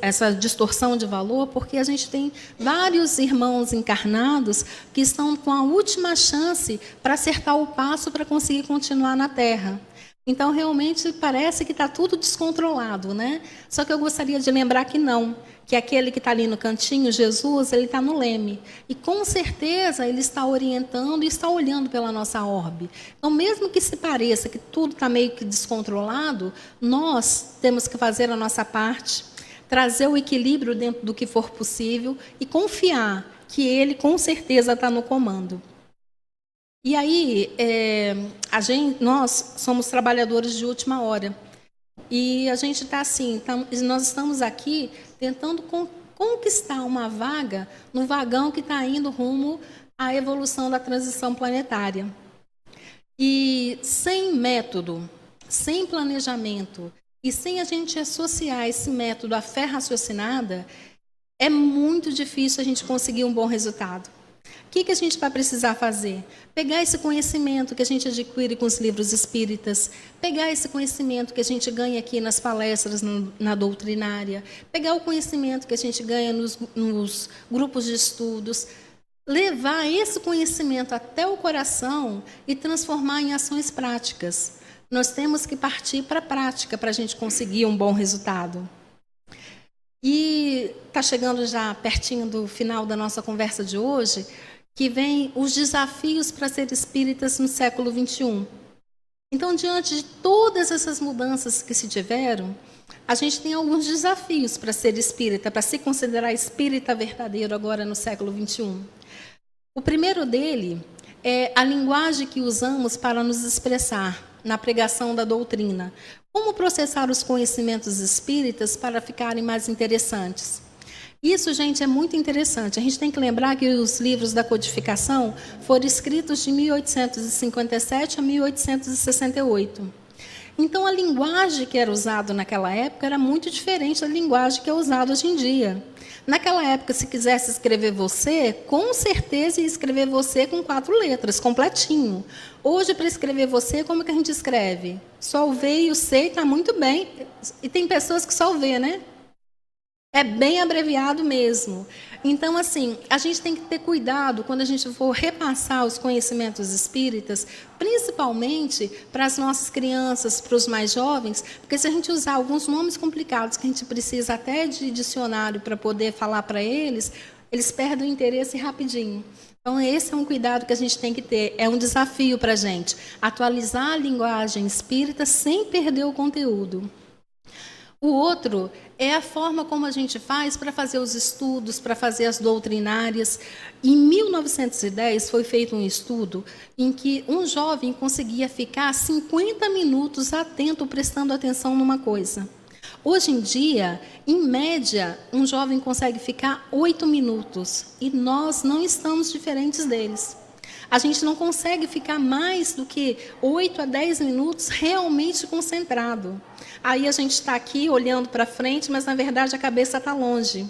essa distorção de valor, porque a gente tem vários irmãos encarnados que estão com a última chance para acertar o passo para conseguir continuar na Terra. Então, realmente, parece que está tudo descontrolado, né? Só que eu gostaria de lembrar que não, que aquele que está ali no cantinho, Jesus, ele está no leme. E, com certeza, ele está orientando e está olhando pela nossa orbe. Então, mesmo que se pareça que tudo está meio que descontrolado, nós temos que fazer a nossa parte, trazer o equilíbrio dentro do que for possível e confiar que ele, com certeza, está no comando. E aí, nós somos trabalhadores de última hora. E a gente está assim, nós estamos aqui tentando conquistar uma vaga no vagão que está indo rumo à evolução da transição planetária. E sem método, sem planejamento, e sem a gente associar esse método à fé raciocinada, é muito difícil a gente conseguir um bom resultado. O que a gente vai precisar fazer? Pegar esse conhecimento que a gente adquire com os livros espíritas, pegar esse conhecimento que a gente ganha aqui nas palestras na doutrinária, pegar o conhecimento que a gente ganha nos grupos de estudos, levar esse conhecimento até o coração e transformar em ações práticas. Nós temos que partir para a prática para a gente conseguir um bom resultado. E está chegando já pertinho do final da nossa conversa de hoje, que vem os desafios para ser espíritas no século XXI. Então, diante de todas essas mudanças que se tiveram, a gente tem alguns desafios para ser espírita, para se considerar espírita verdadeiro agora no século XXI. O primeiro dele é a linguagem que usamos para nos expressar na pregação da doutrina. Como processar os conhecimentos espíritas para ficarem mais interessantes? Isso, gente, é muito interessante. A gente tem que lembrar que os livros da codificação foram escritos de 1857 a 1868. Então, a linguagem que era usada naquela época era muito diferente da linguagem que é usada hoje em dia. Naquela época, se quisesse escrever você, com certeza ia escrever você com 4 letras, completinho. Hoje, para escrever você, como que a gente escreve? Só o V e o C está muito bem. E tem pessoas que só o V, né? É bem abreviado mesmo. Então, assim, a gente tem que ter cuidado quando a gente for repassar os conhecimentos espíritas, principalmente para as nossas crianças, para os mais jovens, porque se a gente usar alguns nomes complicados que a gente precisa até de dicionário para poder falar para eles, eles perdem o interesse rapidinho. Então, esse é um cuidado que a gente tem que ter. É um desafio para a gente, atualizar a linguagem espírita sem perder o conteúdo. O outro é a forma como a gente faz para fazer os estudos, para fazer as doutrinárias. Em 1910 foi feito um estudo em que um jovem conseguia ficar 50 minutos atento, prestando atenção numa coisa. Hoje em dia, em média, um jovem consegue ficar 8 minutos e nós não estamos diferentes deles. A gente não consegue ficar mais do que 8 a 10 minutos realmente concentrado. Aí a gente está aqui olhando para frente, mas na verdade a cabeça está longe.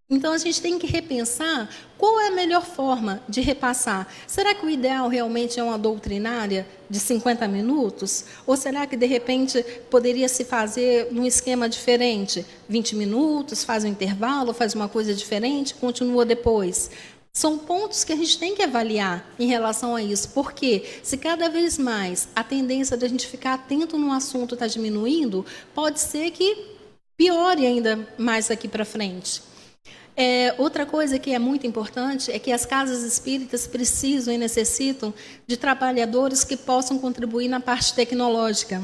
Então a gente tem que repensar qual é a melhor forma de repassar. Será que o ideal realmente é uma doutrinária de 50 minutos? Ou será que de repente poderia se fazer num esquema diferente? 20 minutos, faz um intervalo, faz uma coisa diferente, continua depois. São pontos que a gente tem que avaliar em relação a isso, porque se cada vez mais a tendência da gente ficar atento no assunto está diminuindo, pode ser que piore ainda mais daqui para frente. Outra coisa que é muito importante é que as casas espíritas precisam e necessitam de trabalhadores que possam contribuir na parte tecnológica.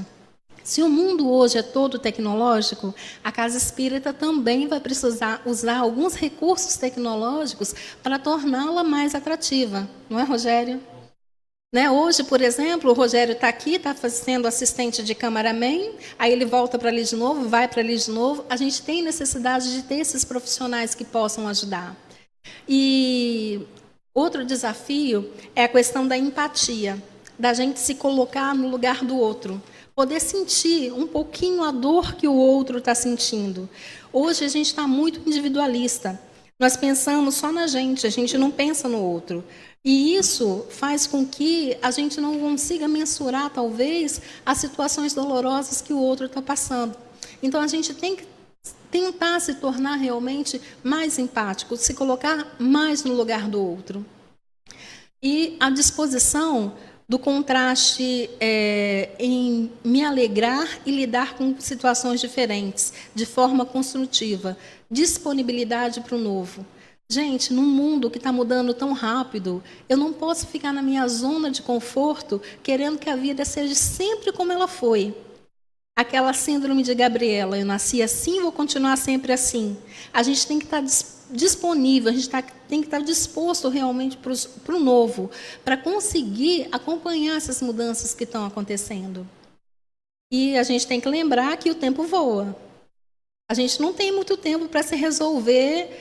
Se o mundo hoje é todo tecnológico, a Casa Espírita também vai precisar usar alguns recursos tecnológicos para torná-la mais atrativa. Não é, Rogério? Né? Hoje, por exemplo, o Rogério está aqui, está sendo assistente de cameraman, aí ele volta para ali de novo, vai para ali de novo. A gente tem necessidade de ter esses profissionais que possam ajudar. E outro desafio é a questão da empatia, da gente se colocar no lugar do outro. Poder sentir um pouquinho a dor que o outro está sentindo. Hoje a gente está muito individualista. Nós pensamos só na gente, a gente não pensa no outro. E isso faz com que a gente não consiga mensurar, talvez, as situações dolorosas que o outro está passando. Então a gente tem que tentar se tornar realmente mais empático, se colocar mais no lugar do outro. E a disposição do contraste em me alegrar e lidar com situações diferentes, de forma construtiva, disponibilidade para o novo. Gente, num mundo que está mudando tão rápido, eu não posso ficar na minha zona de conforto, querendo que a vida seja sempre como ela foi. Aquela síndrome de Gabriela, eu nasci assim, vou continuar sempre assim. A gente tem que estar disponível, a gente tem que estar disposto realmente para o novo, para conseguir acompanhar essas mudanças que estão acontecendo. E a gente tem que lembrar que o tempo voa. A gente não tem muito tempo para se resolver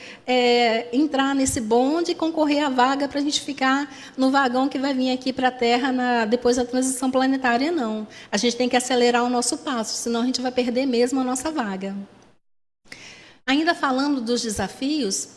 entrar nesse bonde e concorrer à vaga para a gente ficar no vagão que vai vir aqui para a Terra depois da transição planetária, não. A gente tem que acelerar o nosso passo, senão a gente vai perder mesmo a nossa vaga. Ainda falando dos desafios,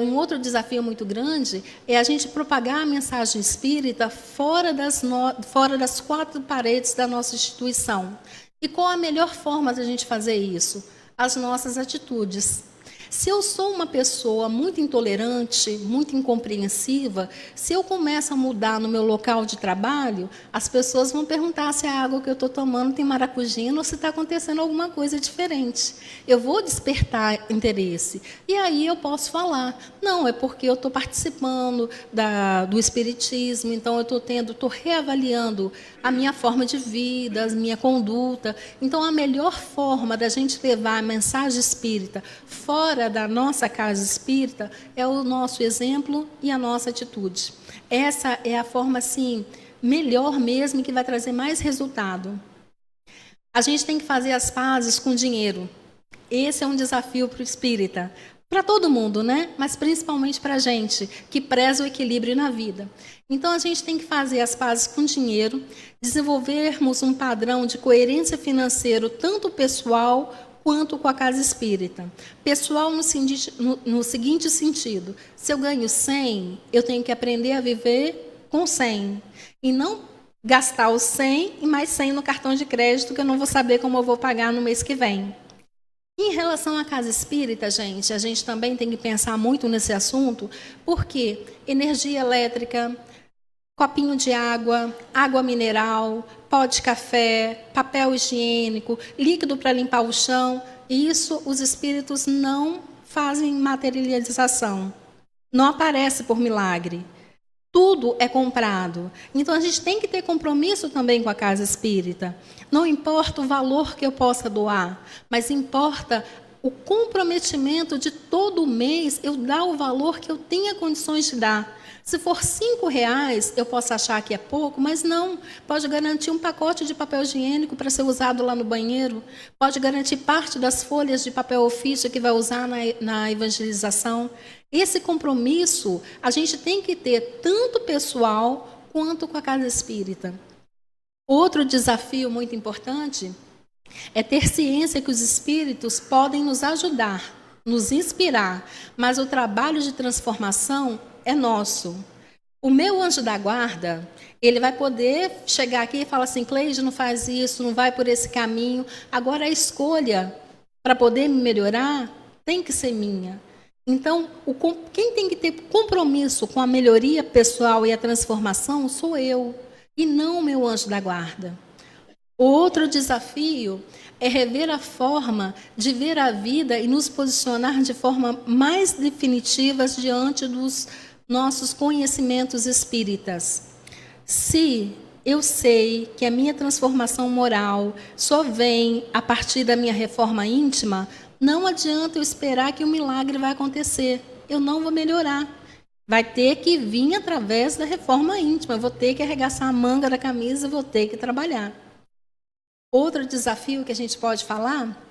um outro desafio muito grande é a gente propagar a mensagem espírita fora das quatro paredes da nossa instituição. E qual a melhor forma de a gente fazer isso? As nossas atitudes. Se eu sou uma pessoa muito intolerante, muito incompreensiva, se eu começo a mudar no meu local de trabalho, as pessoas vão perguntar se a água que eu estou tomando tem maracujina ou se está acontecendo alguma coisa diferente. Eu vou despertar interesse. E aí eu posso falar, não, é porque eu estou participando do espiritismo, então eu estou reavaliando a minha forma de vida, a minha conduta. Então, a melhor forma da gente levar a mensagem espírita fora da nossa casa espírita é o nosso exemplo e a nossa atitude. Essa é a forma, assim, melhor mesmo, que vai trazer mais resultado. A gente tem que fazer as pazes com dinheiro. Esse é um desafio para o espírita. Para todo mundo, né? Mas principalmente para a gente, que preza o equilíbrio na vida. Então, a gente tem que fazer as pazes com dinheiro, desenvolvermos um padrão de coerência financeira, tanto pessoal quanto com a casa espírita. Pessoal no seguinte sentido: se eu ganho 100, eu tenho que aprender a viver com 100. E não gastar os 100 e mais 100 no cartão de crédito, que eu não vou saber como eu vou pagar no mês que vem. Em relação à casa espírita, gente, a gente também tem que pensar muito nesse assunto, porque energia elétrica, copinho de água, água mineral, pó de café, papel higiênico, líquido para limpar o chão, isso os espíritos não fazem materialização. Não aparece por milagre. Tudo é comprado. Então, a gente tem que ter compromisso também com a casa espírita. Não importa o valor que eu possa doar, mas importa o comprometimento de todo mês eu dar o valor que eu tenha condições de dar. Se for R$5, eu posso achar que é pouco, mas não. Pode garantir um pacote de papel higiênico para ser usado lá no banheiro. Pode garantir parte das folhas de papel ofício que vai usar na evangelização. Esse compromisso a gente tem que ter tanto pessoal quanto com a casa espírita. Outro desafio muito importante é ter ciência que os espíritos podem nos ajudar, nos inspirar, mas o trabalho de transformação é nosso. O meu anjo da guarda, ele vai poder chegar aqui e falar assim: Cleide, não faz isso, não vai por esse caminho. Agora a escolha para poder me melhorar tem que ser minha. Então, quem tem que ter compromisso com a melhoria pessoal e a transformação sou eu, e não o meu anjo da guarda. Outro desafio é rever a forma de ver a vida e nos posicionar de forma mais definitiva diante dos nossos conhecimentos espíritas. Se eu sei que a minha transformação moral só vem a partir da minha reforma íntima, não adianta eu esperar que o milagre vai acontecer. Eu não vou melhorar. Vai ter que vir através da reforma íntima. Eu vou ter que arregaçar a manga da camisa e vou ter que trabalhar. Outro desafio que a gente pode falar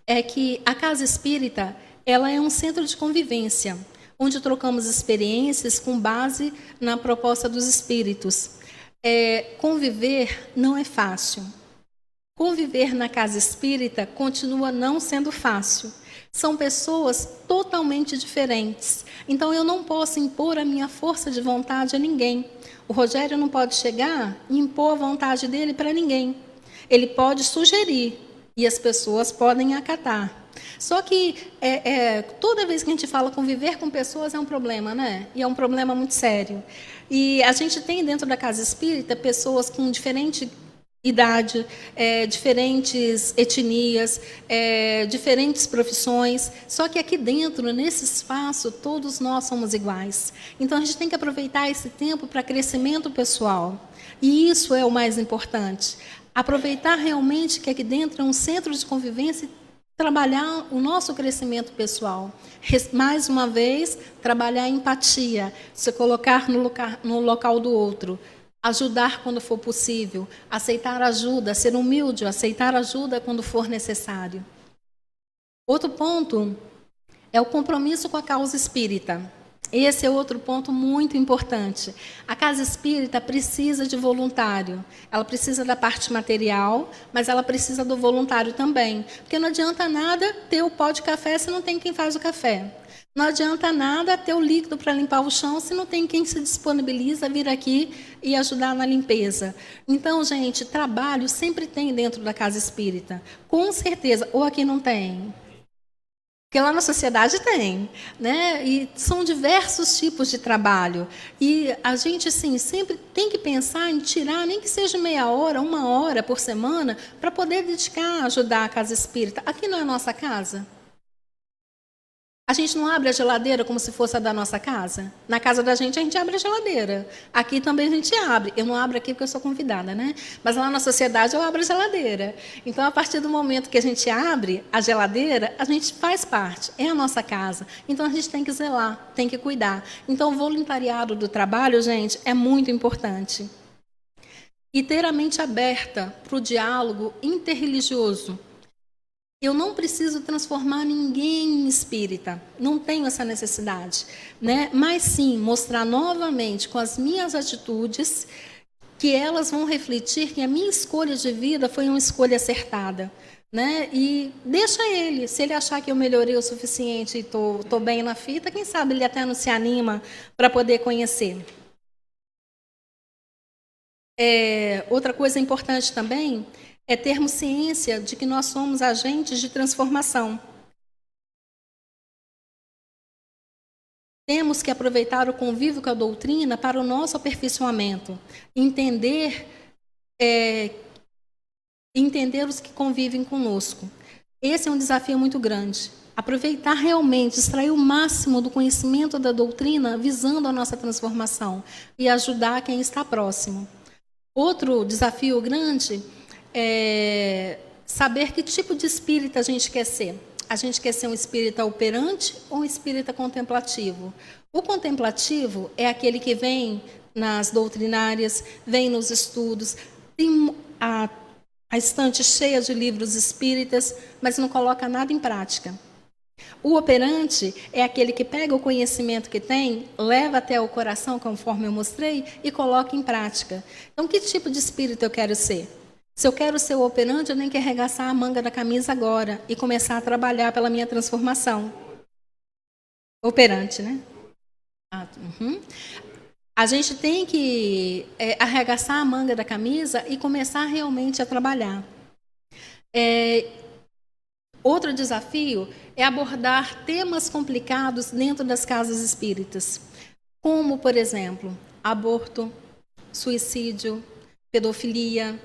é que a casa espírita, ela é um centro de convivência, onde trocamos experiências com base na proposta dos espíritos. Conviver não é fácil. Conviver na casa espírita continua não sendo fácil. São pessoas totalmente diferentes. Então, eu não posso impor a minha força de vontade a ninguém. O Rogério não pode chegar e impor a vontade dele para ninguém. Ele pode sugerir e as pessoas podem acatar. Só que toda vez que a gente fala conviver com pessoas é um problema, né? E é um problema muito sério. E a gente tem dentro da casa espírita pessoas com diferente idade, diferentes etnias, diferentes profissões, só que aqui dentro, nesse espaço, todos nós somos iguais. Então, a gente tem que aproveitar esse tempo para crescimento pessoal. E isso é o mais importante. Aproveitar realmente que aqui dentro é um centro de convivência e trabalhar o nosso crescimento pessoal. Mais uma vez, trabalhar a empatia, se colocar no local do outro. Ajudar quando for possível, aceitar ajuda, ser humilde, aceitar ajuda quando for necessário. Outro ponto é o compromisso com a causa espírita. Esse é outro ponto muito importante. A casa espírita precisa de voluntário. Ela precisa da parte material, mas ela precisa do voluntário também. Porque não adianta nada ter o pó de café se não tem quem faz o café. Não adianta nada ter o líquido para limpar o chão se não tem quem se disponibiliza a vir aqui e ajudar na limpeza. Então, gente, trabalho sempre tem dentro da casa espírita. Com certeza. Ou aqui não tem? Porque lá na sociedade tem, né? E são diversos tipos de trabalho. E a gente, assim, sempre tem que pensar em tirar, nem que seja meia hora, 1 hora por semana, para poder dedicar a ajudar a casa espírita. Aqui não é a nossa casa? A gente não abre a geladeira como se fosse a da nossa casa? Na casa da gente, a gente abre a geladeira. Aqui também a gente abre. Eu não abro aqui porque eu sou convidada, né? Mas lá na sociedade eu abro a geladeira. Então, a partir do momento que a gente abre a geladeira, a gente faz parte. É a nossa casa. Então, a gente tem que zelar, tem que cuidar. Então, o voluntariado do trabalho, gente, é muito importante. E ter a mente aberta para o diálogo interreligioso. Eu não preciso transformar ninguém em espírita, não tenho essa necessidade, né? Mas sim, mostrar novamente com as minhas atitudes que elas vão refletir que a minha escolha de vida foi uma escolha acertada, né? E deixa ele, se ele achar que eu melhorei o suficiente e tô bem na fita, quem sabe ele até não se anima para poder conhecer. Outra coisa importante também é termos ciência de que nós somos agentes de transformação. Temos que aproveitar o convívio com a doutrina para o nosso aperfeiçoamento, entender os que convivem conosco. Esse é um desafio muito grande. Aproveitar realmente, extrair o máximo do conhecimento da doutrina, visando a nossa transformação e ajudar quem está próximo. Outro desafio grande saber que tipo de espírita a gente quer ser. A gente quer ser um espírita operante ou um espírita contemplativo? O contemplativo é aquele que vem nas doutrinárias, vem nos estudos, tem a estante cheia de livros espíritas, mas não coloca nada em prática. O operante é aquele que pega o conhecimento que tem, leva até o coração, conforme eu mostrei, e coloca em prática. Então, que tipo de espírito eu quero ser? Se eu quero ser o operante, eu tenho que arregaçar a manga da camisa agora e começar a trabalhar pela minha transformação. Operante, né? A gente tem que arregaçar a manga da camisa e começar realmente a trabalhar. Outro desafio é abordar temas complicados dentro das casas espíritas, como, por exemplo, aborto, suicídio, pedofilia,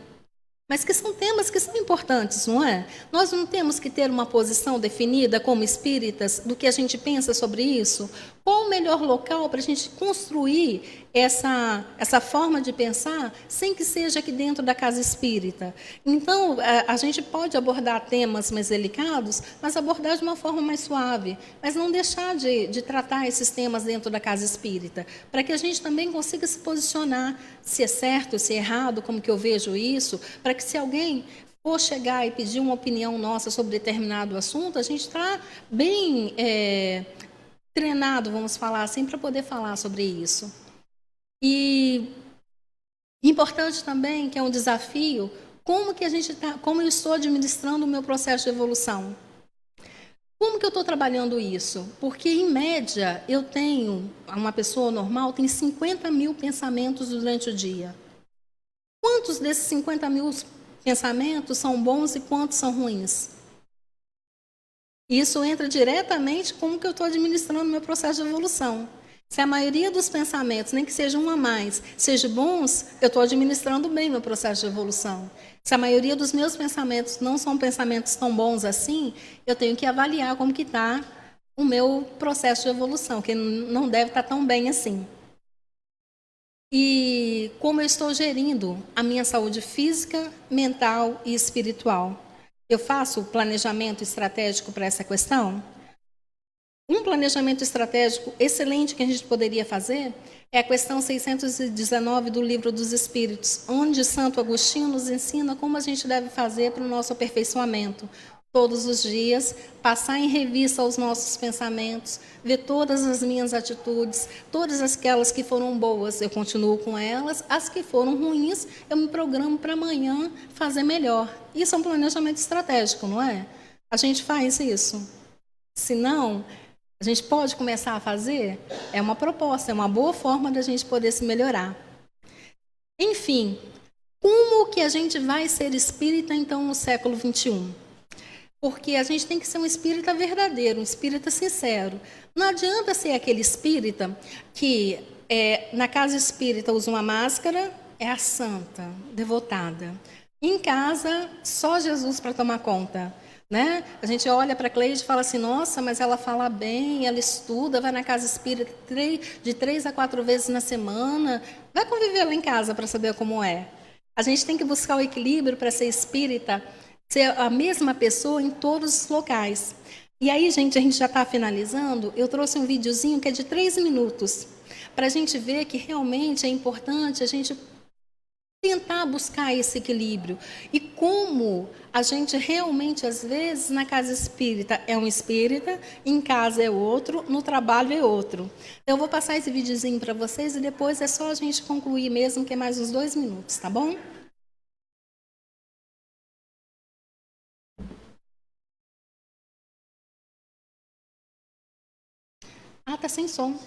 mas que são temas que são importantes, não é? Nós não temos que ter uma posição definida como espíritas do que a gente pensa sobre isso? Qual o melhor local para a gente construir essa forma de pensar sem que seja aqui dentro da casa espírita? Então, a gente pode abordar temas mais delicados, mas abordar de uma forma mais suave, mas não deixar de tratar esses temas dentro da casa espírita, para que a gente também consiga se posicionar se é certo, se é errado, como que eu vejo isso, para que se alguém for chegar e pedir uma opinião nossa sobre determinado assunto, a gente está bem treinado, vamos falar assim, para poder falar sobre isso. E importante também, que é um desafio, como eu estou administrando o meu processo de evolução. Como que eu estou trabalhando isso? Porque, em média, uma pessoa normal tem 50 mil pensamentos durante o dia. Quantos desses 50 mil pensamentos são bons e quantos são ruins? Isso entra diretamente como que eu estou administrando o meu processo de evolução. Se a maioria dos pensamentos, nem que seja um a mais, sejam bons, eu estou administrando bem meu processo de evolução. Se a maioria dos meus pensamentos não são pensamentos tão bons assim, eu tenho que avaliar como que está o meu processo de evolução, que não deve estar tão bem assim. E como eu estou gerindo a minha saúde física, mental e espiritual. Eu faço planejamento estratégico para essa questão? Um planejamento estratégico excelente que a gente poderia fazer é a questão 619 do Livro dos Espíritos, onde Santo Agostinho nos ensina como a gente deve fazer para o nosso aperfeiçoamento. Todos os dias, passar em revista os nossos pensamentos, ver todas as minhas atitudes, todas aquelas que foram boas, eu continuo com elas, as que foram ruins, eu me programo para amanhã fazer melhor. Isso é um planejamento estratégico, não é? A gente faz isso. Se não, a gente pode começar a fazer? É uma proposta, é uma boa forma da gente poder se melhorar. Enfim, como que a gente vai ser espírita, então, no século XXI? Porque a gente tem que ser um espírita verdadeiro, um espírita sincero. Não adianta ser aquele espírita que na casa espírita usa uma máscara, é a santa, devotada. Em casa, só Jesus para tomar conta. Né? A gente olha para a Cleide e fala assim, nossa, mas ela fala bem, ela estuda, vai na casa espírita de 3 a 4 vezes na semana. Vai conviver lá em casa para saber como é. A gente tem que buscar o equilíbrio para ser espírita, ser a mesma pessoa em todos os locais. E aí, gente, a gente já está finalizando. Eu trouxe um videozinho que é de 3 minutos, para a gente ver que realmente é importante a gente tentar buscar esse equilíbrio. E como a gente realmente, às vezes, na casa espírita é um espírita, em casa é outro, no trabalho é outro. Eu vou passar esse videozinho para vocês e depois é só a gente concluir mesmo, que é mais uns 2 minutos, tá bom? Ah, tá sem som.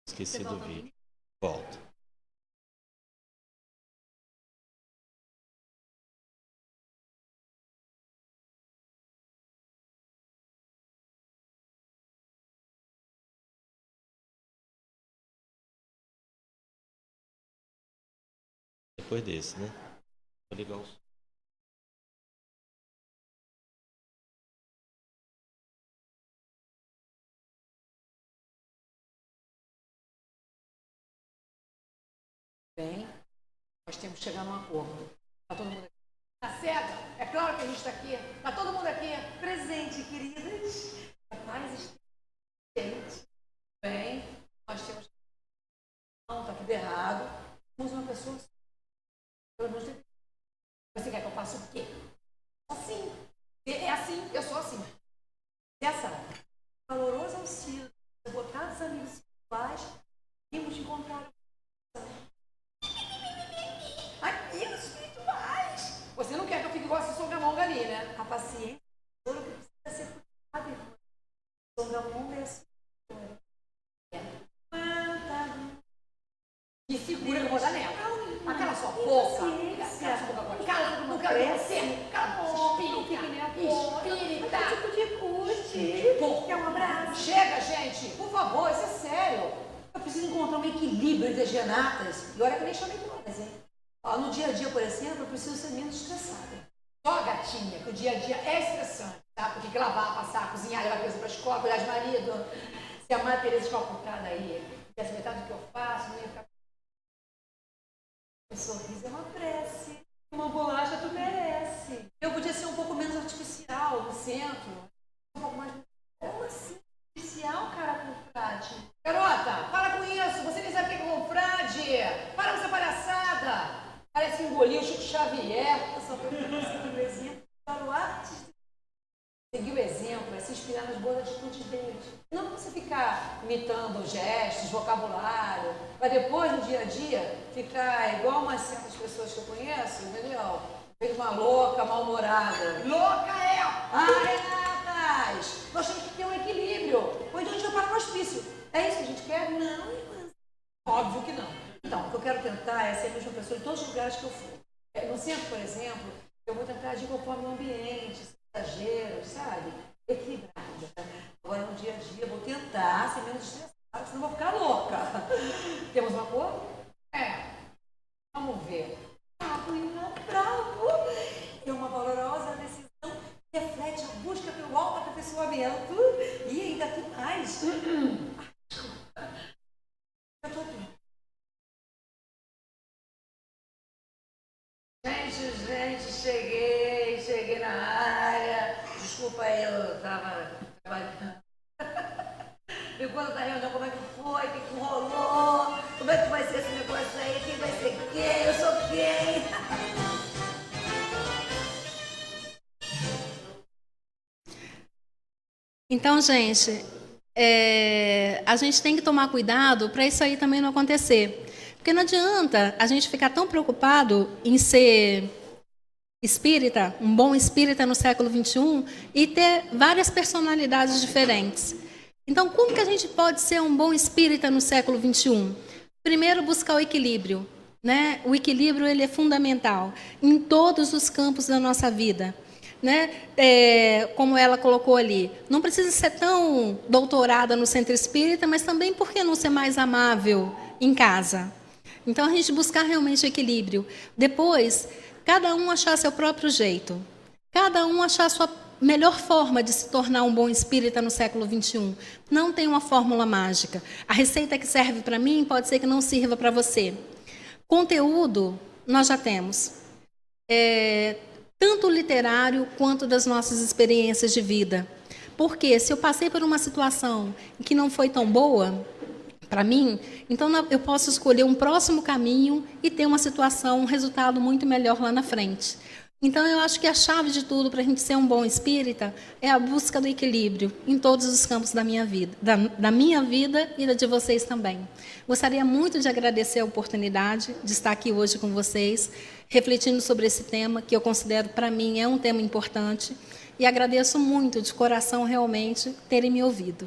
Esqueci do vídeo. Volta. Depois desse, né? Vou ligar o som. Bem, nós temos que chegar num acordo. Está todo mundo aqui? Tá certo? É claro que a gente está aqui. Está todo mundo aqui presente, queridas. Mais gente. Bem, nós temos que... Não, está tudo errado. Temos uma pessoa assim. Pelo menos você quer que eu faça o quê? Assim. É assim, eu sou assim. Essa valoroso auxílio, botados amigos espirituais, vimos encontrar aqui nos espirituais. Você não quer que eu fique igual essa songamonga ali, né? A paciência é o que precisa ser cuidado, irmã. Songamonga é assim. E segura que eu vou dar nela. Aquela sua boca. Cala sua boca agora. Cala, não quero você. Cala a boca. Espírita. Espírita. Quer um abraço? Chega, gente. Por favor, isso é sério. Eu preciso encontrar um equilíbrio entre as genatas. E olha que eu nem chamei todas, hein? Ó, no dia a dia, por exemplo, eu preciso ser menos estressada. Só gatinha, que o dia a dia é estressante, tá? Porque tem que lavar, passar, cozinhar, levar a criança para a escola, cuidar de marido. Se a Maria Tereza Calcutada aí tivesse metade do que eu faço, não ia ficar... Um sorriso é uma prece. Uma bolacha tu merece. Eu podia ser um pouco menos artificial no centro. Um pouco mais... Como assim? Artificial, cara, confrade? Garota, para com isso. Você nem sabe o que é confrade. Para com essa palhaçada. Parece que engoliu o Chico Xavier. Eu só estou seguindo o exemplo para o artista. Seguir o exemplo é se inspirar nas boas atitudes deles. Não você ficar imitando gestos, vocabulário, para depois, no dia a dia, ficar igual umas certas pessoas que eu conheço, entendeu? Feito uma louca, mal-humorada. Louca é! Renatas! Nós temos que ter um equilíbrio. Ou então a gente vai parar no hospício. É isso que a gente quer? Não, irmãzinha. professor em todos os lugares que eu fui. No centro, por exemplo, eu vou tentar agir conforme o ambiente, exagero, sabe? Equilibrada. Agora, no dia a dia, eu vou tentar ser menos estressada, senão eu vou ficar louca. Temos um acordo? Vamos ver. Bravo e não bravo. É uma valorosa decisão que reflete a busca pelo autoaperfeiçoamento. E ainda tem mais. Eu tô bem. Gente, cheguei na área. Desculpa aí, eu tava trabalhando. Me conta da reunião, como é que foi, o que rolou, como é que vai ser esse negócio aí, quem vai ser quem, eu sou quem. Então, gente, a gente tem que tomar cuidado para isso aí também não acontecer. Porque não adianta a gente ficar tão preocupado em ser espírita, um bom espírita no século XXI, e ter várias personalidades diferentes. Então, como que a gente pode ser um bom espírita no século XXI? Primeiro, buscar o equilíbrio, né? O equilíbrio ele é fundamental em todos os campos da nossa vida. Né? Como ela colocou ali, não precisa ser tão doutorada no centro espírita, mas também por que não ser mais amável em casa? Então, a gente buscar realmente o equilíbrio. Depois, cada um achar seu próprio jeito. Cada um achar a sua melhor forma de se tornar um bom espírita no século XXI. Não tem uma fórmula mágica. A receita que serve para mim pode ser que não sirva para você. Conteúdo, nós já temos. Tanto literário quanto das nossas experiências de vida. Porque se eu passei por uma situação que não foi tão boa para mim, então eu posso escolher um próximo caminho e ter uma situação, um resultado muito melhor lá na frente. Então, eu acho que a chave de tudo para a gente ser um bom espírita é a busca do equilíbrio em todos os campos da minha vida, da minha vida e da de vocês também. Gostaria muito de agradecer a oportunidade de estar aqui hoje com vocês, refletindo sobre esse tema, que eu considero, para mim, é um tema importante, e agradeço muito, de coração, realmente, terem me ouvido.